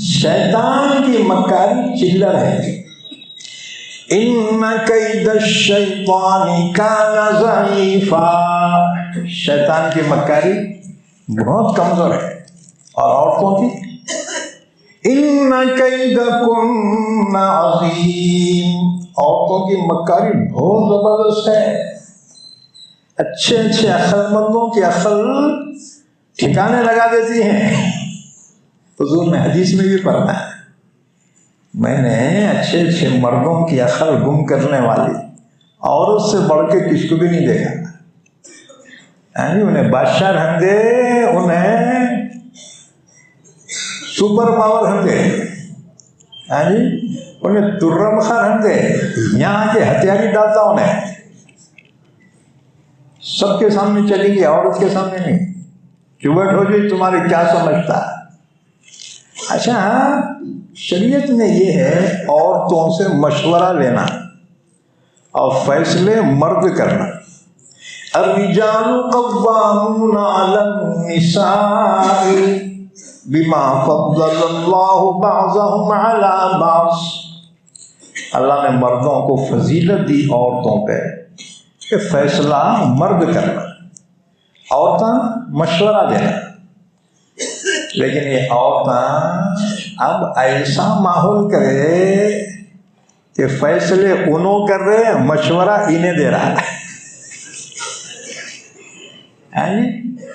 शैतान की मक्कारी चिल्लर है। इन्ना कैद शैतानी काना ज़ईफ़ा, शैतान की मक्कारी बहुत कमजोर है। और औरतों की इन्ना कैदकुन्ना अज़ीम, औरतों की मक्कारी बहुत जबरदस्त है। अच्छे अच्छे अक्लमंदों की अक्ल ठिकाने लगा देती हैं। हुजूर ने हदीस में भी पढ़ा है, मैंने अच्छे अच्छे मर्दों की अक्ल गुम करने वाली औरत से बढ़ के किसको भी नहीं देखा। उन्हें बादशाह रहंदे, उन्हें सुपर पावर रहंदे, उन्हें तुर्रम खा रहंदे, यहाँ के हथियारी डालता उन्हें। सबके सामने चलेंगे, औरत के सामने नहीं। चुबट हो जाए तुम्हारे क्या समझता। अच्छा, शरीयत में ये है औरतों से मशवरा लेना और फैसले मर्द करना। अर्रिजालु कव्वामूना अलन निसाई बिमा फद्दलल्लाहु बअज़हुम अला बअज़, अल्लाह ने मर्दों को फजीलत दी औरतों पे कि फैसला मर्द करना, औरतें मशवरा देना। लेकिन ये औरतें अब ऐसा माहौल करे कि फैसले उन्हों कर रहे, मशवरा इन्हें दे रहा है।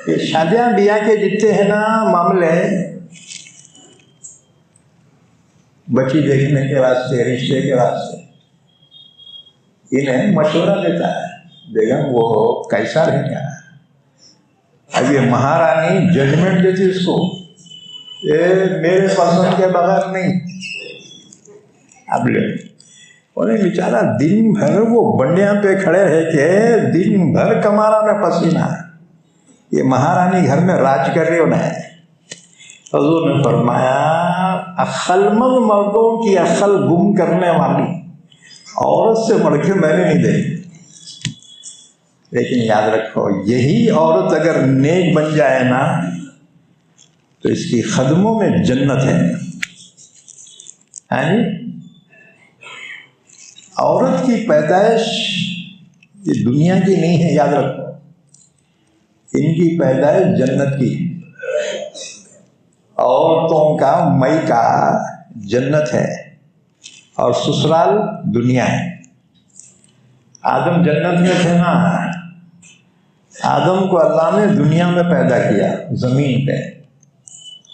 ये शादियां ब्याह के जितने हैं ना मामले, बच्ची देखने के वास्ते, रिश्ते के वास्ते, इन्हें मशवरा देता है, बेगम वो कैसा रहेगा। अब ये महारानी जजमेंट देती उसको, ये मेरे पसंद के बगैर नहीं। अब ले उन्हें बेचारा दिन भर वो बंडियां पे खड़े रह के दिन भर कमारा में पसीना, ये महारानी घर में राज कर रही उन्हें। हुजूर ने फरमाया अक्लमंद मर्दों की अक्ल गुम करने वाली औरत से बढ़ के मैंने नहीं देखी। लेकिन याद रखो, यही औरत अगर नेक बन जाए ना तो इसकी खदमों में जन्नत है। औरत की पैदाइश ये दुनिया की नहीं है, याद रखो। इनकी पैदाइश जन्नत की, औरतों का मयका जन्नत है और ससुराल दुनिया है। आदम जन्नत में थे ना, आदम को अल्लाह ने दुनिया में पैदा किया जमीन पे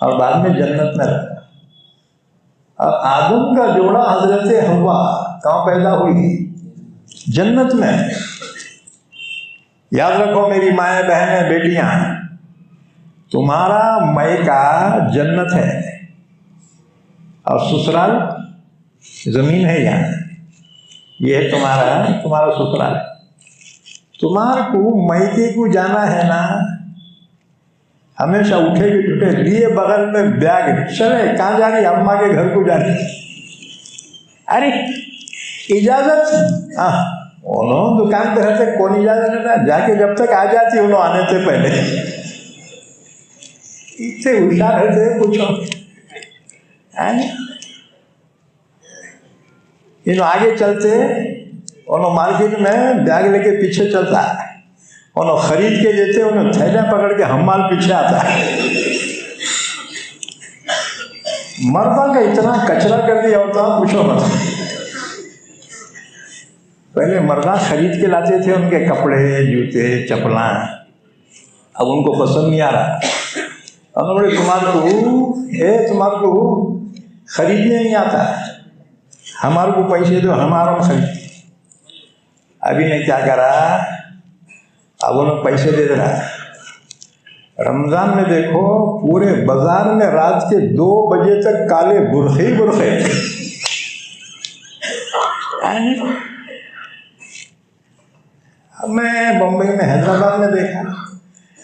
और बाद में जन्नत में रखा। और आदम का जोड़ा हजरत हव्वा कहाँ पैदा हुई? जन्नत में। याद रखो मेरी माएँ बहनें बेटियां, तुम्हारा मयका जन्नत है और ससुराल जमीन है। यहाँ ये है तुम्हारा ससुराल। तुम्हारे को मयके को जाना है ना, हमेशा उठेगी टूटे लिए बगल में बैग, चले कहाँ जा रही? अम्मा के घर को जा रही। अरे इजाजत, हाँ उन्होंने दुकान पे रहते, कौन इजाजत देता? जाके जब तक आ जाती उन्होंने आने से पहले। इतने होशियार रहते पूछो। इन आगे चलते, उन्होंने मार्केट में बैग लेके पीछे चलता है, उन्होंने खरीद के देते, उन्हें थैला पकड़ के हमाल पीछे आता है। मर्दा का इतना कचरा कर दिया होता पूछो मत। पहले मर्दा खरीद के लाते थे उनके कपड़े जूते चप्पला, अब उनको पसंद नहीं आ रहा। अब बोले तुम्हारे को खरीदने नहीं आता, हमारे को पैसे दो, हमारा खरीद। अभी ने क्या करा, अब उन्हें पैसे दे रहा। रमजान में देखो पूरे बाजार में रात के 2 बजे तक काले बुरखे बुरखे। मैं बम्बई में हैदराबाद में देखा,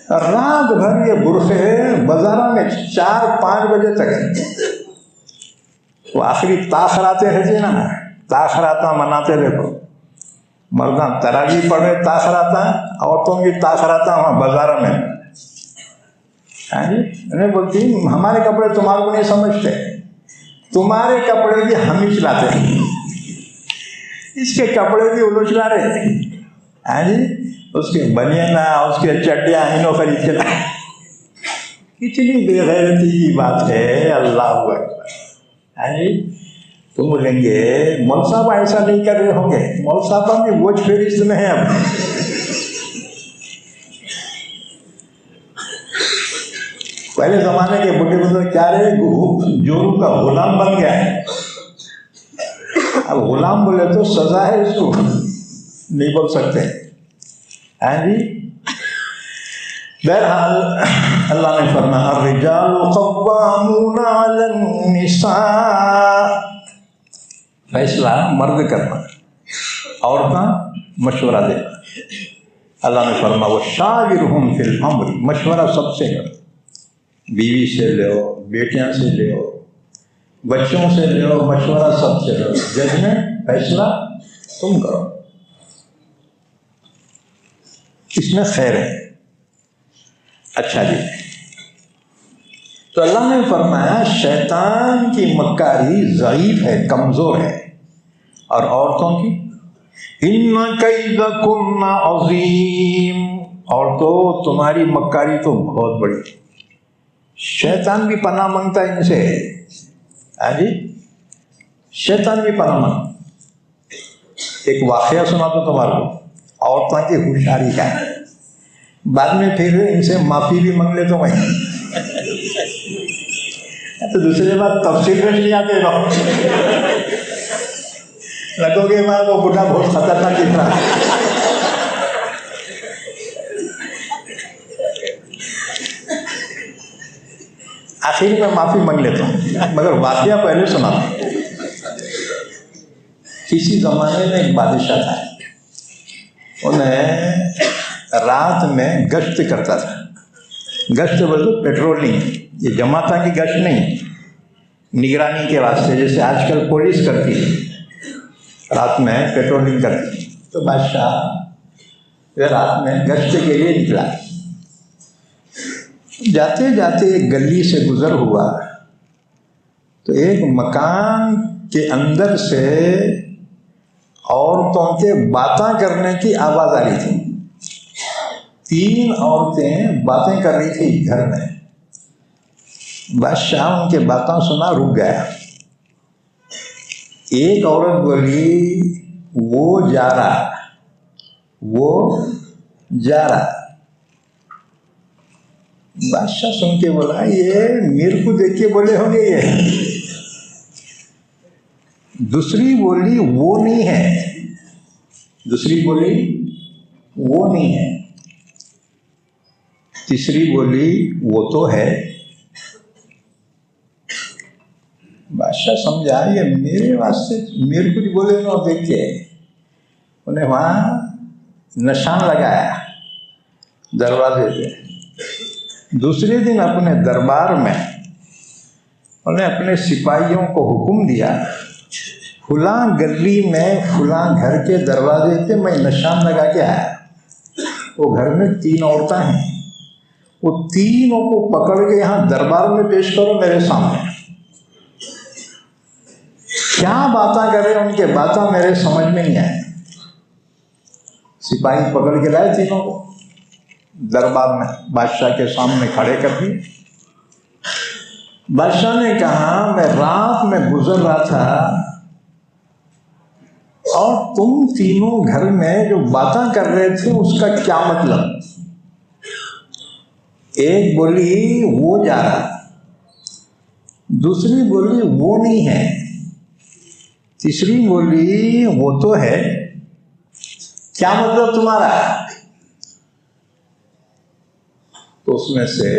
रात भर ये बुरखे बाजारों में 4-5 बजे तक। वो आखिरी ताखराते रहते ना, ताखराता मनाते देखो। मर्दा तरावी पढ़े ताखराता, औरतों की ताखराता वहाँ बाजार में। हाँ जी, उन्हें बोलती हमारे कपड़े तुम्हारे को नहीं समझते, तुम्हारे कपड़े भी हम ही चलाते हैं, इसके कपड़े भी उलो चला रहे। हाँ जी, उसके बनियाना उसके चड्डियाँ इनो खरीद के लाए। कितनी बेगैरती की बात है, अल्लाह अकबर। हाँ जी, तुम बोलेंगे मौल साहब ऐसा नहीं कर रहे होंगे, मौल साहब भी वोच फेरिस्त में है। अब पहले जमाने के बुढ़े बुजुर्ग क्या रहे, जोरू का गुलाम बन गया है। अब गुलाम बोले तो सजा है, इसको नहीं बोल सकते। हाँ जी, बहरहाल अल्लाह ने फरमाया अर्रिजालु क़व्वामूना अलन निसा, फैसला मर्द करना, औरतें मशवरा देना। अल्लाह ने फरमाया वशाविरहुम फिल अम्र, मशवरा सबसे करो, बीवी से लो, बेटियां से लो, बच्चों से लो, मशवरा सबसे लो, जजमेंट फैसला तुम करो, इसमें खैर है। अच्छा जी, तो अल्लाह ने फरमाया शैतान की मक्कारी ज़ईफ़ है, कमज़ोर है, और औरतों की इन्ना कैदकुन्ना अज़ीम, और तो तुम्हारी मक्कारी तो बहुत बड़ी। शैतान भी पनाह मांगता है इनसे। हाँ जी, शैतान भी पनाह मांगता। एक वाक़या सुना तो तुम्हारे को औरतों की होशियारी का, बाद में फिर इनसे माफ़ी भी मांग ले तो वहीं तो दूसरी बात तफसील में नहीं आते रहो, लगोगे माँ वो बुढ़ा बहुत खतरनाक दिख रहा है। आखिर में माफ़ी मांग लेता हूँ, मगर वाक़या पहले सुना। किसी ज़माने में एक बादशाह था, उन्हें रात में गश्त करता था। गश्त बोलते पेट्रोलिंग, ये जमाता की गश्त नहीं, निगरानी के वास्ते, जैसे आजकल पुलिस करती है, रात में पेट्रोलिंग करती। तो बादशाह वे रात में गश्त के लिए निकला। जाते जाते एक गली से गुजर हुआ तो एक मकान के अंदर से औरतों के बातें करने की आवाज़ आ रही थी। 3 औरतें बातें कर रही थी घर में। बादशाह उनके बातें सुना रुक गया। एक औरत बोली वो जा रहा। बादशाह सुन के बोला ये मेरे को देख के बोले होंगे ये। दूसरी बोली वो नहीं है। तीसरी बोली वो तो है। बादशाह समझा ये मेरे वास्ते मेरे को बोले ना देख के। उन्हें वहां निशान लगाया दरवाजे पे। दूसरे दिन अपने दरबार में उन्हें अपने सिपाहियों को हुक्म दिया, फुला गली में फुला घर के दरवाजे पे मैं निशान लगा के आया। वो घर में 3 औरतें हैं, वो तीनों को पकड़ के यहाँ दरबार में पेश करो मेरे सामने। क्या बातें करे उनके बातें मेरे समझ में नहीं आए। सिपाही पकड़ के लाए तीनों को दरबार में बादशाह के सामने खड़े कर दिए। बादशाह ने कहा मैं रात में गुजर रहा था और तुम तीनों घर में जो बातें कर रहे थे उसका क्या मतलब। एक बोली वो जा रहा, दूसरी बोली वो नहीं है, तीसरी बोली वो तो है। क्या मतलब तुम्हारा। तो उसमें से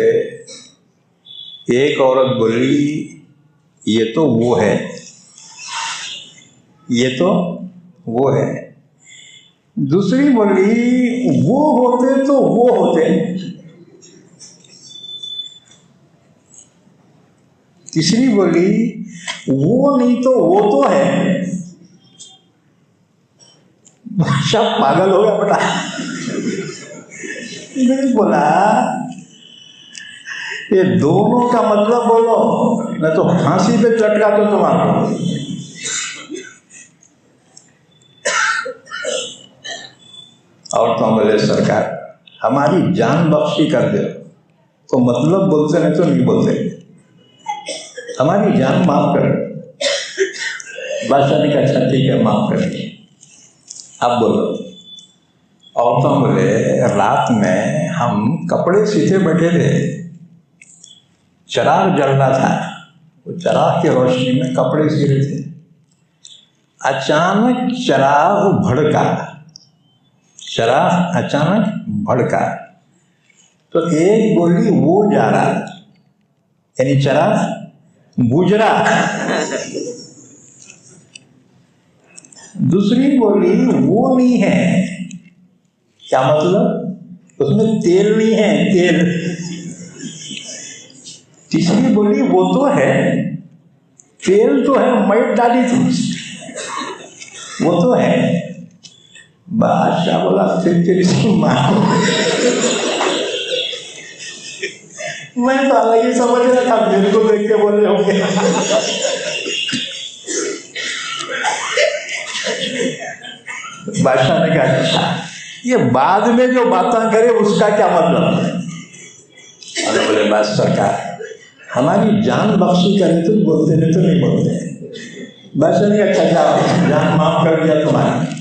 एक औरत बोली ये तो वो है, ये तो वो है। दूसरी बोली वो होते तो वो होते। तीसरी बोली वो नहीं तो वो तो है। सब पागल हो गया बेटा। मैंने बोला ये दोनों का मतलब बोलो, मैं तो फांसी पे चटका दो तुम्हारा। और तो बोले सरकार हमारी जान बख्शी कर दो, तो मतलब बोलते नहीं तो नहीं बोलते, हमारी जान माफ कर। बादशाह ने कहा अच्छा ठीक है माफ कर दिए। अब बोलो। और तो बोले रात में हम कपड़े सीते बैठे थे, चिराग जल रहा था, वो चिराग की रोशनी में कपड़े सी रहे थे। अचानक चिराग अचानक भड़का तो एक बोली वो जा रहा, यानी चिराग बुझ रहा। दूसरी बोली वो नहीं है, क्या मतलब उसमें तेल नहीं है, तेल। तीसरी बोली वो तो है, तेल तो है, मैट डाली थी, वो तो है। बादशाह बोला फिर तेरी मां। मैं तो अलग ही समझ रहा था, मेरे को देख के बोले होंगे। बादशाह ने कहा अच्छा ये बाद में जो बातें करे उसका क्या मतलब। अरे बोले बादशाह का हमारी जान बख्शी करे तो बोलते नहीं तो नहीं बोलते। बादशाह ने अच्छा जाओ जान माफ कर दिया तुम्हारी।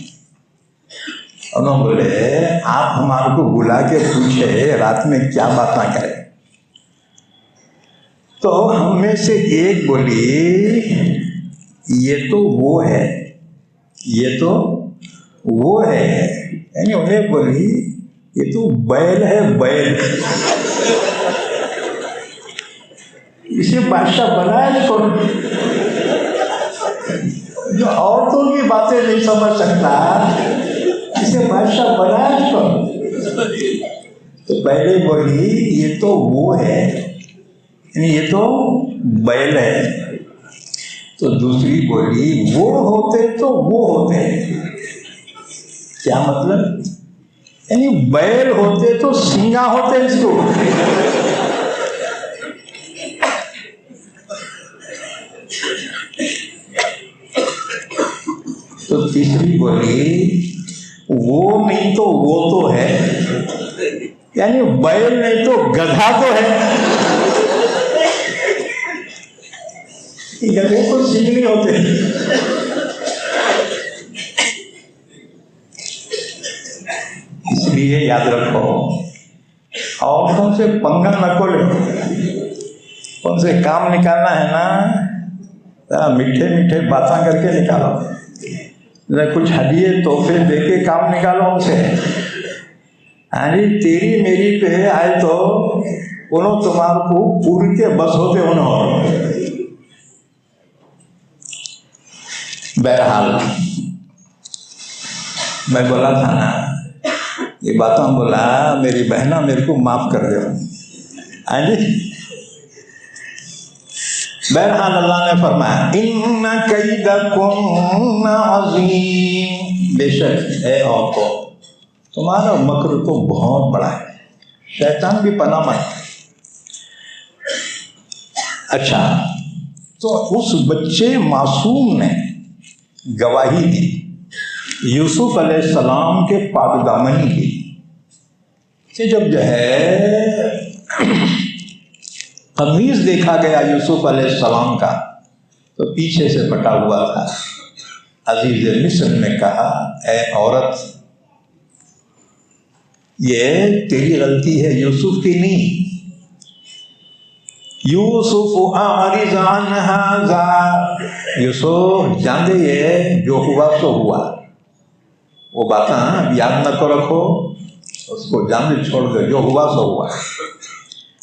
उन्होंने बोले आप हमारे को बुला के पूछे रात में क्या बातें करें। तो हम में से एक बोली ये तो वो है, ये तो वो है, यानी उन्हें बोली ये तो बैल है, बैल। इसे बादशाह बनाया कौन। जो औरतों की बातें नहीं समझ सकता इसे बादशाह बनाया कौन। तो पहले बोली ये तो वो है, यानी ये तो बैल है। तो दूसरी बोली वो होते तो वो होते, क्या मतलब, यानी बैल होते तो सिंगा होते इसको। तो तीसरी बोली वो नहीं तो वो तो है, यानी बैल नहीं तो गधा तो है, गधे को सींग नहीं होते। इसलिए याद रखो, औरतों से पंगा न को लो, उनसे काम निकालना है ना, मीठे मीठे बातें करके निकालो, कुछ हदिये तोहफे दे के काम निकालो उनसे। अरे तेरी मेरी पे आए तो उन्होंने तुम्हारे को पूरी के बस होते उन्होंने। बहरहाल मैं बोला था ना, ये बातों बोला मेरी बहना मेरे को माफ कर दो। हाँ जी, बहरहाल अल्लाह ने फरमाया इन्ना कैदकुम अज़ीम, बेशक है औरतों तुम्हारा मकर तो बहुत बड़ा है, शैतान भी पनाह मांगता है। अच्छा, तो उस बच्चे मासूम ने गवाही दी यूसुफ अलैहिस्सलाम के पाकदामनी की कि जब जो है कमीज देखा गया यूसुफ अलैहिस्सलाम का तो पीछे से फटा हुआ था। अजीज मिस्र ने कहा, ए औरत, ये तेरी गलती है, यूसुफ की नहीं। यूसुफ आरिज़ अन हाज़ा, यूसुफ जान दे ये जो हुआ सो हुआ, वो बातें याद न को रखो, उसको जान दे, छोड़ दो, जो हुआ सो हुआ।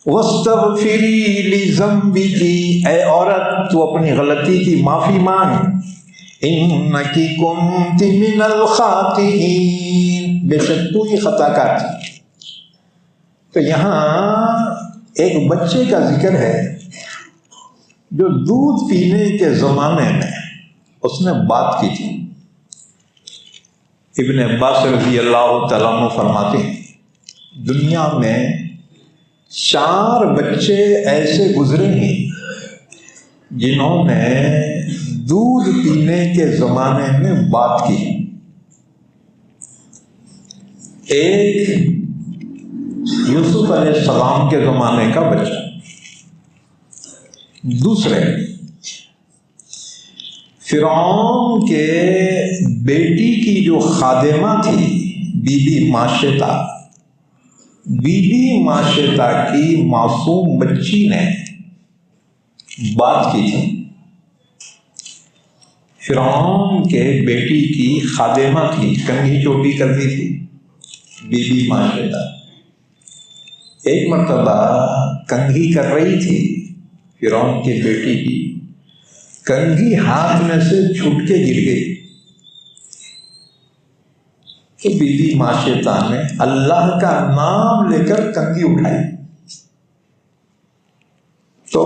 वस्तगफिरी लिज़म्बिकी, ए औरत तू अपनी गलती की माफी मांग। इन्नकी कुन्ति मिनल खातिईन, बेशक तू ही खताकार थी। तो यहाँ एक बच्चे का जिक्र है जो दूध पीने के जमाने में उसने बात की थी। इब्न अब्बास रज़ी अल्लाह तआला अन्हु फरमाते हैं, दुनिया में 4 बच्चे ऐसे गुजरे हैं जिन्होंने दूध पीने के जमाने में बात की। एक यूसुफ अलैहिस्सलाम के जमाने का बच्चा, दूसरे फिरौन के बेटी की जो खादिमा थी बीबी माशेता, बीबी माशेता की मासूम बच्ची ने बात की थी। फिरौन के बेटी की खादिमा थी, कंघी चोटी करती थी बीबी माशेता। एक मर्तबा कंघी कर रही थी फिरौन की बेटी की, कंघी हाथ में से छूट के गिर गई। तो बीबी माशेता ने अल्लाह का नाम लेकर कंघी उठाई तो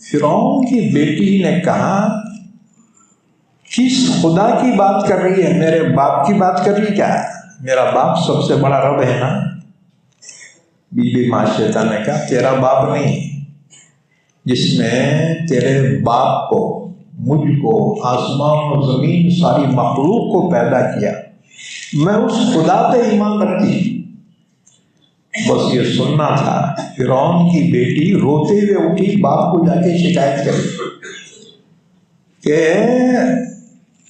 फिरौन की बेटी ने कहा, किस खुदा की बात कर रही है, मेरे बाप की बात कर रही क्या? मेरा बाप सबसे बड़ा रब है ना। बीबी माशेता ने कहा, तेरा बाप नहीं, जिसने तेरे बाप को, मुझको, आसमान और जमीन सारी मखलूक को पैदा किया, मैं उस खुदा पे ईमान रखती। बस ये सुनना था। फिरौन की बेटी रोते हुए उठी, बाप को जाके शिकायत करी कि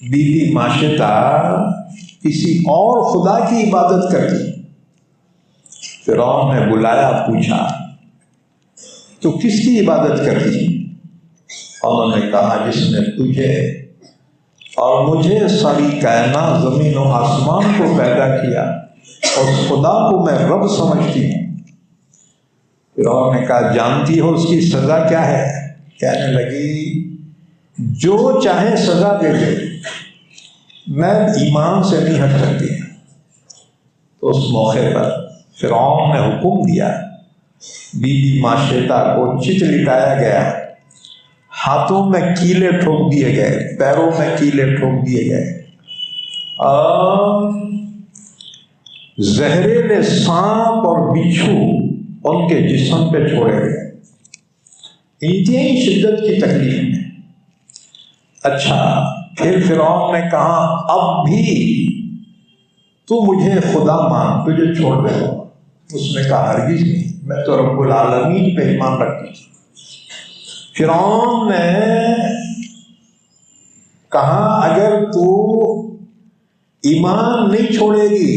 बीबी माशेता किसी और खुदा की इबादत करती। फिरौन ने बुलाया, पूछा तो किसकी इबादत करती? उन्होंने कहा, जिसने तुझे और मुझे सारी कायनात जमीन और आसमान को पैदा किया, और खुदा को मैं रब समझती हूँ। फिरौन ने कहा, जानती हो उसकी सजा क्या है? कहने लगी, जो चाहे सजा दे दे, मैं ईमान से नहीं हट सकती। तो उस मौके पर फिरौन ने हुक्म दिया, बीबी माशेता को चित लिटाया गया, हाथों में कीले ठोक दिए गए, पैरों में कीले ठोक दिए गए, और जहरीले सांप और बिच्छू उनके जिस्म पे छोड़े गए। इंतहाई शिद्दत की तकलीफ में। अच्छा, फिर फिरौन ने कहा, अब भी तू मुझे खुदा मान, तुझे छोड़ दे। उसने कहा हरगिज नहीं, मैं तो रब्बुल आलमीन पे ईमान रखती हूँ। फिरौन ने कहा अगर तू ईमान नहीं छोड़ेगी,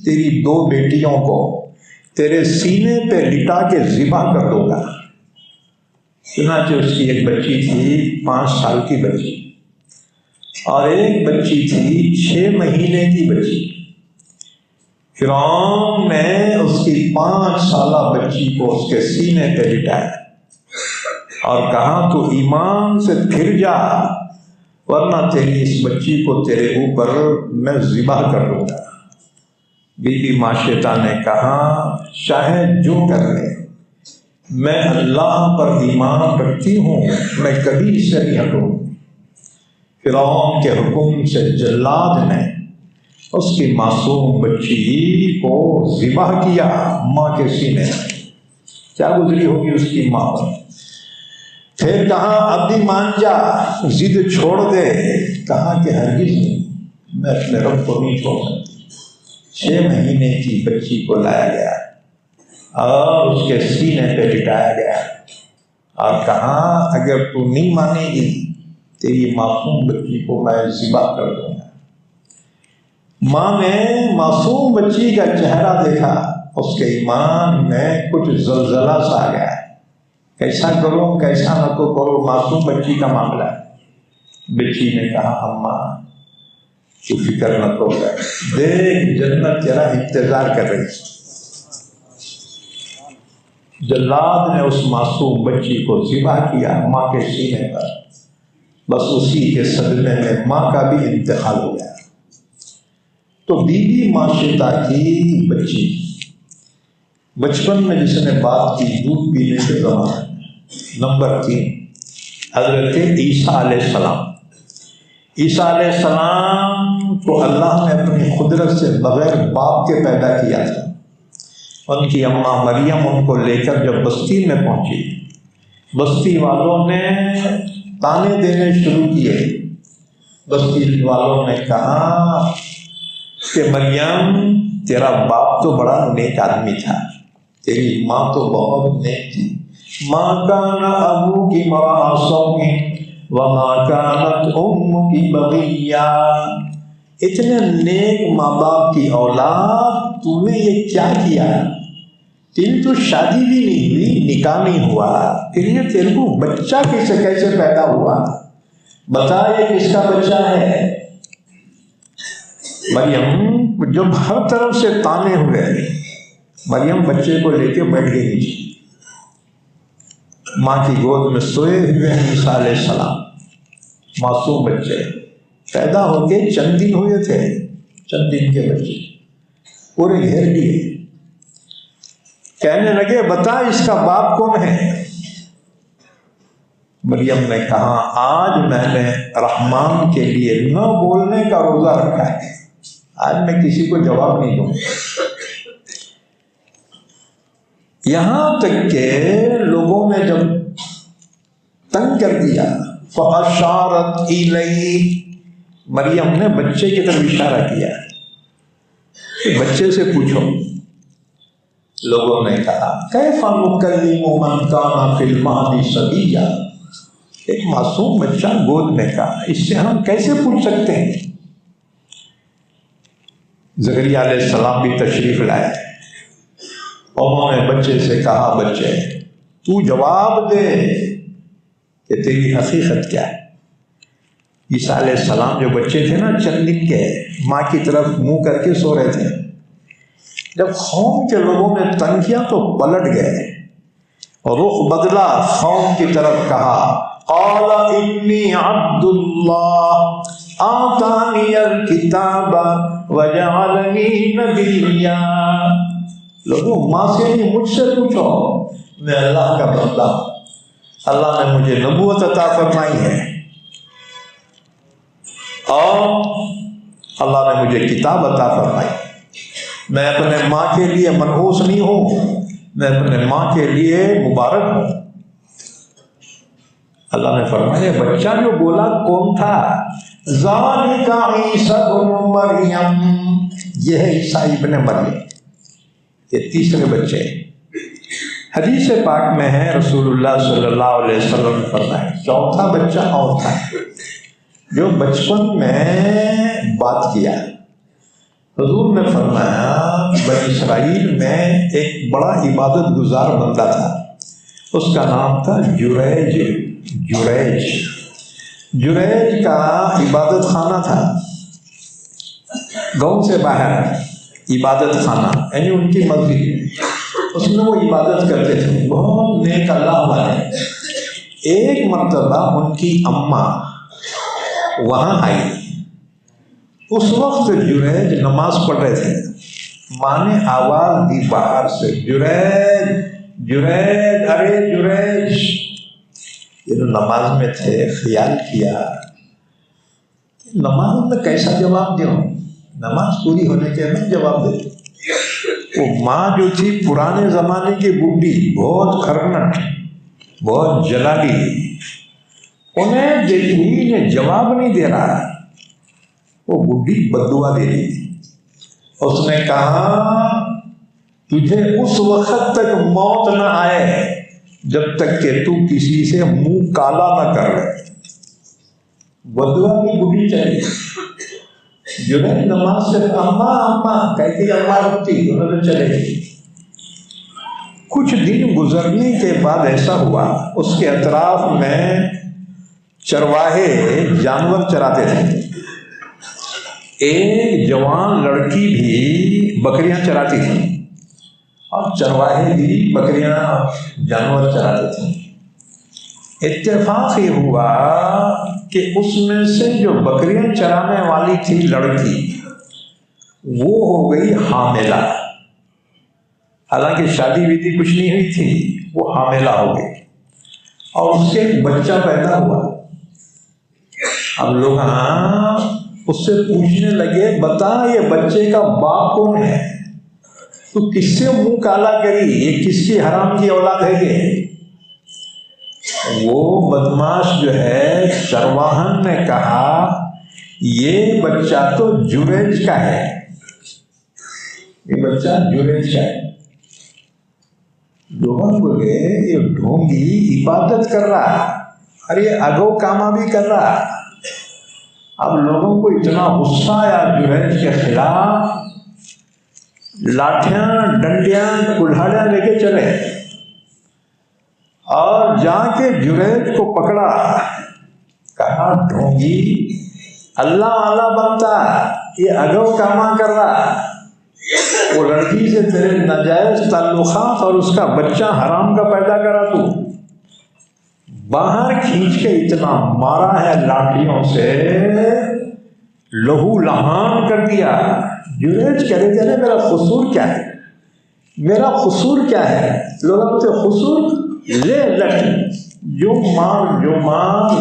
तेरी 2 बेटियों को तेरे सीने पे लिटा के ज़िबा कर दूंगा। चुनांचे उसकी एक बच्ची थी 5 साल की बच्ची, और एक बच्ची थी 6 महीने की बच्ची। फिरौन ने उसकी 5 साला बच्ची को उसके सीने पे लिटाया और कहा तू ईमान से फिर जा, वरना तेरी इस बच्ची को तेरे ऊपर मैं ज़िबा कर दूंगा। बीबी माशेता ने कहा चाहे जो कर ले, मैं अल्लाह पर ईमान रखती हूँ, मैं कभी इससे नहीं हटूंगी। फिरौन के हुक्म से जल्लाद ने उसकी मासूम बच्ची को ज़िबा किया माँ के सीने में। क्या गुजरी होगी उसकी माँ पर। फिर कहा अब भी मान जा, जिद छोड़ दे। कहा कि हरगिज़ नहीं, मैं अपने रब को नहीं छोड़ सकती। 6 महीने की बच्ची को लाया गया और उसके सीने पे लिटाया गया और कहा अगर तू नहीं मानेगी, तेरी मासूम बच्ची को मैं ज़िबा कर दूंगा। माँ ने मासूम बच्ची का चेहरा देखा, उसके ईमान में कुछ ज़लज़ला सा आ गया। कैसा करूं कैसा न तो करूं, मासूम बच्ची का मामला है। बच्ची ने कहा अम्मा तू फिक्र न तो कर, देख जन्नत तेरा इंतजार कर रही। जल्लाद ने उस मासूम बच्ची को ज़िबा किया माँ के सीने पर। बस उसी के सदमे में माँ का भी इंतकाल हो गया। तो बीबी माशेता की बच्ची बचपन में जिसने बात की दूध पीने के दौरान। नंबर 3 हज़रत ईसा अलैहिस्सलाम। ईसा अलैहिस्सलाम को अल्लाह ने अपनी कुदरत से बगैर बाप के पैदा किया था। उनकी अम्मा मरियम उनको लेकर जब बस्ती में पहुंची, बस्ती वालों ने ताने देने शुरू किए। बस्ती वालों ने कहा कि मरियम तेरा बाप तो बड़ा नेक आदमी था, तेरी माँ तो बहुत नेक थी। माँ काना अबू की व माँ कानत उम्मु की बगिया। इतने नेक माँ बाप की औलाद, तूने ये क्या किया? तेरी तो शादी भी नहीं हुई, निकाह नहीं हुआ, फिर ये तेरे को बच्चा कैसे पैदा हुआ? बता ये किसका बच्चा है? मरियम जब हर तरफ से ताने हुए, मरियम बच्चे को लेके बैठ गई नीचे। माँ की गोद में सोए हुए हैं ईसा अलैहिस्सलाम, मासूम बच्चे। पैदा होके चंद दिन हुए थे, चंद दिन के बच्चे पूरे घेर लिए। कहने लगे बता इसका बाप कौन है? मरियम ने कहा आज मैंने रहमान के लिए न बोलने का रोजा रखा है, आज मैं किसी को जवाब नहीं दूंगा। यहां तक के लोगों ने जब तंग कर दिया, फ़अशारत इलैहि, मरियम ने बच्चे की तरफ इशारा किया कि बच्चे से पूछो। लोगों ने कहा कैफ़ा नुकल्लिमु मन काना फिल महदी सबिय्या, एक मासूम बच्चा गोद में का, इससे हम कैसे पूछ सकते हैं? ज़करिया अलैहिस्सलाम भी तशरीफ लाए। उन्होंने बच्चे से कहा बच्चे तू जवाब दे कि तेरी हकीकत क्या है। ईसा अलैहिस्सलाम जो बच्चे थे ना, चंद दिन के, माँ की तरफ मुंह करके सो रहे थे। जब कौम के लोगों ने तंग किया तो पलट गए और रुख बदला, कौम की तरफ कहा क़ाला इन्नी अब्दुल्लाह आतानियल किताबा वजअलनी नबिय्या। लोगों माँ से नहीं मुझसे पूछो, मैं अल्लाह का बंदा, अल्लाह ने मुझे नबूवत अता फरमाई है और अल्लाह ने मुझे किताब अता फरमाई। मैं अपने माँ के लिए मनहूस नहीं हूँ, मैं अपने माँ के लिए मुबारक हूँ। अल्लाह ने फरमाया बच्चा जो बोला कौन था? ज़ालिका ईसा इब्न मरियम, यह है ईसा इब्न मरियम। ये तीसरे बच्चे। हदीस पाक में है रसूलुल्लाह सल्लल्लाहु अलैहि वसल्लम ने फरमाया चौथा बच्चा और था जो बचपन में बात किया। हुजूर ने फरमाया बनी इसराइल में एक बड़ा इबादत गुजार बंदा था, उसका नाम था जुरैज। जुरैज का इबादत खाना था, गांव से बाहर इबादत खाना यानी उनकी मस्जिद, उसमें वो इबादत करते थे, बहुत नेक अल्लाह वाले। एक मर्तबा उनकी अम्मा वहाँ आई, उस वक्त जुरैज नमाज पढ़ रहे थे, माँ ने आवाज दी बाहर से, जुरैज जुरैज, अरे जुरैज। ये तो नमाज में थे, ख्याल किया नमाज में कैसा जवाब दूं, नमाज पूरी होने के बाद जवाब दे। वो माँ जो थी पुराने जमाने की बूढ़ी, बहुत खरनट, बहुत जलाली, उन्हें देखी ने जवाब नहीं दे रहा, वो बूढ़ी बद्दुआ दे रही। उसने कहा तुझे उस वक्त तक मौत न आए जब तक कि तू किसी से मुंह काला न कर ले। बद्दुआ की बूढ़ी चली, जुरैज नमाज से अम्मा अम्मा कहती अम्मा रुकती, उन्होंने चले गई। कुछ दिन गुजरने के बाद ऐसा हुआ, उसके अतराफ में चरवाहे जानवर चराते थे। एक जवान लड़की भी बकरियां चराती थी और चरवाहे भी बकरियां जानवर चराते थे। इत्तेफाक ये हुआ कि उसमें से जो बकरियां चराने वाली थी लड़की, वो हो गई हामिला। हालांकि शादी विधि कुछ नहीं हुई थी, वो हामिला हो गई और उससे एक बच्चा पैदा हुआ। अब लोग उससे पूछने लगे बता ये बच्चे का बाप कौन है, तो किससे मुंह काला करी, ये किसकी हराम की औलाद है ये? वो बदमाश जो है चरवाहन ने कहा ये बच्चा तो जुरैज का है, ये बच्चा जुरैज का है। लोगों बोले ये ढोंगी इबादत कर रहा, अरे अगो कामा भी कर रहा। अब लोगों को इतना गुस्सा आया जुरैज के खिलाफ, लाठियां डंडियां कुल्हाड़ियां लेके चले और जाके जुरैज को पकड़ा, कहा ढोंगी अल्लाह अल्लाह बनता, ये अगव कामा कर रहा, वो लड़की से तेरे नाजायज ताल्लुकात और उसका बच्चा हराम का पैदा करा, तू बाहर खींच के इतना मारा है लाठियों से, लहू लहान कर दिया। जुरैज कह रहे थे मेरा कसूर क्या है, मेरा कसूर क्या है? लोगों से कसूर ले लट, जो मार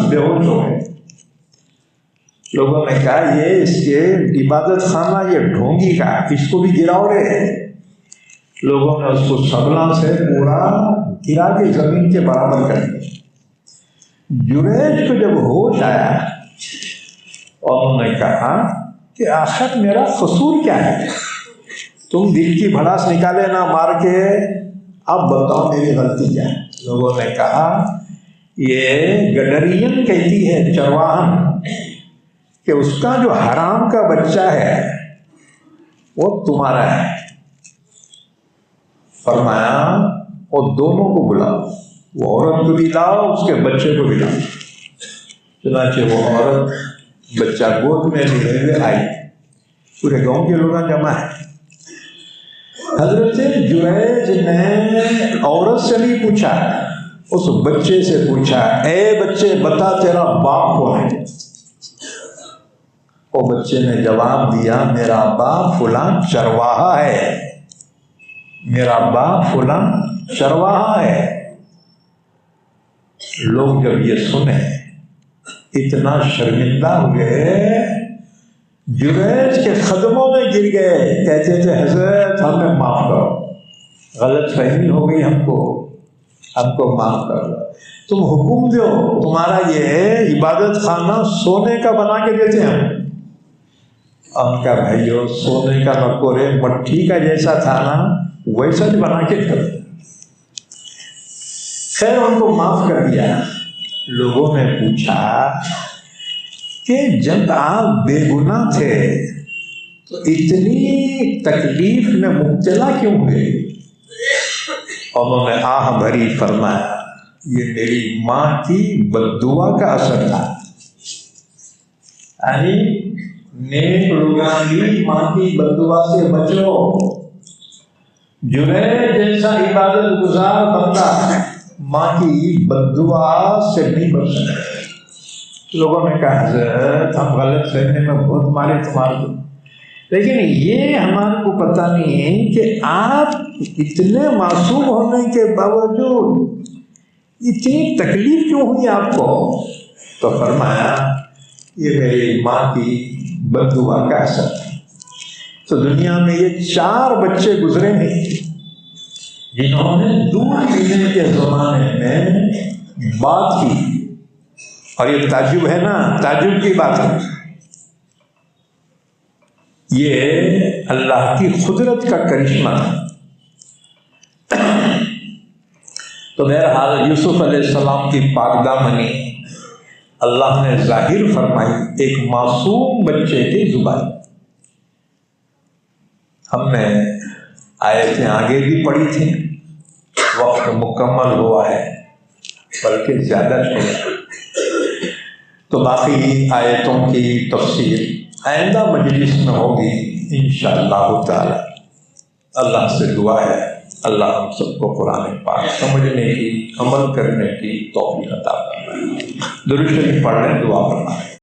बेहोश हो गए। लोगों ने कहा ये इसके इबादत खाना ये ढोंगी का, इसको भी गिराओ रे। लोगों ने उसको सबला से पूरा गिरा के जमीन के बराबर कर दिया। जुरैज को जब होश आया और उन्होंने कहा कि आखिर मेरा कसूर क्या है, तुम दिल की भड़ास निकाले ना मार के, अब बताओ मेरी गलती क्या है? लोगों ने कहा ये गडरियन कहती है चरवाहन कि उसका जो हराम का बच्चा है वो तुम्हारा है। फरमाया वो दोनों को बुलाओ, वो औरत को भी लाओ, उसके बच्चे को भी लाओ। चुनाचे वो औरत बच्चा गोद में लिए हुए आई, पूरे गांव के लोग जमा है। हजरत जुरैज ने औरत से नहीं पूछा, उस बच्चे से पूछा, ए बच्चे बता तेरा बाप कौन है? वो बच्चे ने जवाब दिया मेरा बाप फुलां चरवाहा है, मेरा बाप फुलां चरवाहा है। लोग जब ये सुने इतना शर्मिंदा हुए, जुरैज के कदमों में गिर गए, कहते थे हजरत हमें माफ करो, गलत फहमी हो गई, हमको माफ कर दो, तुम हुक्म दो, तुम्हारा ये इबादत खाना सोने का बना के देते हैं। उनका भाइयों सोने का नकोरे मट्टी का जैसा था ना, वैसा ही बना के कर। खैर उनको माफ कर दिया। लोगों ने पूछा कि जब आप बेगुनाह थे तो इतनी तकलीफ में मुब्तला क्यों हुए? उन्होंने आह भरी फरमाया, ये मेरी माँ की बद्दुआ का असर था। यानी नेक लोगों की माँ की बद्दुआ से बचो। जुनैद जैसा इबादत गुजार बंदा माँ की बद्दुआ से नहीं बच सकता। लोगों ने कहा हज़रत हम गलत फहमी में बहुत मारे तुम्हारे को, लेकिन ये हमारे को पता नहीं है कि आप इतने मासूम होने के बावजूद इतनी तकलीफ क्यों हुई आपको? तो फरमाया ये मेरी माँ की बद्दुआ का असर था। तो दुनिया में ये 4 बच्चे गुजरे हैं जिन्होंने दूर मिलने के जमाने में बात की, और ये ताजुब है ना, ताजुब की बात है। ये अल्लाह की कुदरत का करिश्मा है। तो बहरहाल यूसुफ अलैहिस्सलाम की पाकदामनी अल्लाह ने जाहिर फरमाई एक मासूम बच्चे की जुबान। हमने आयतें आगे भी पढ़ी थी, वक्त मुकम्मल हुआ है बल्कि ज़्यादा छोड़ा, तो बाकी आयतों की तफसीर आइंदा मजलिस में होगी इंशाअल्लाह ताला। अल्लाह से दुआ है अल्लाह हम सबको कुरान पाक समझने की, अमल करने की तौफीक अता फरमाए। दुरूद शरीफ पढ़ लें, दुआ करना है।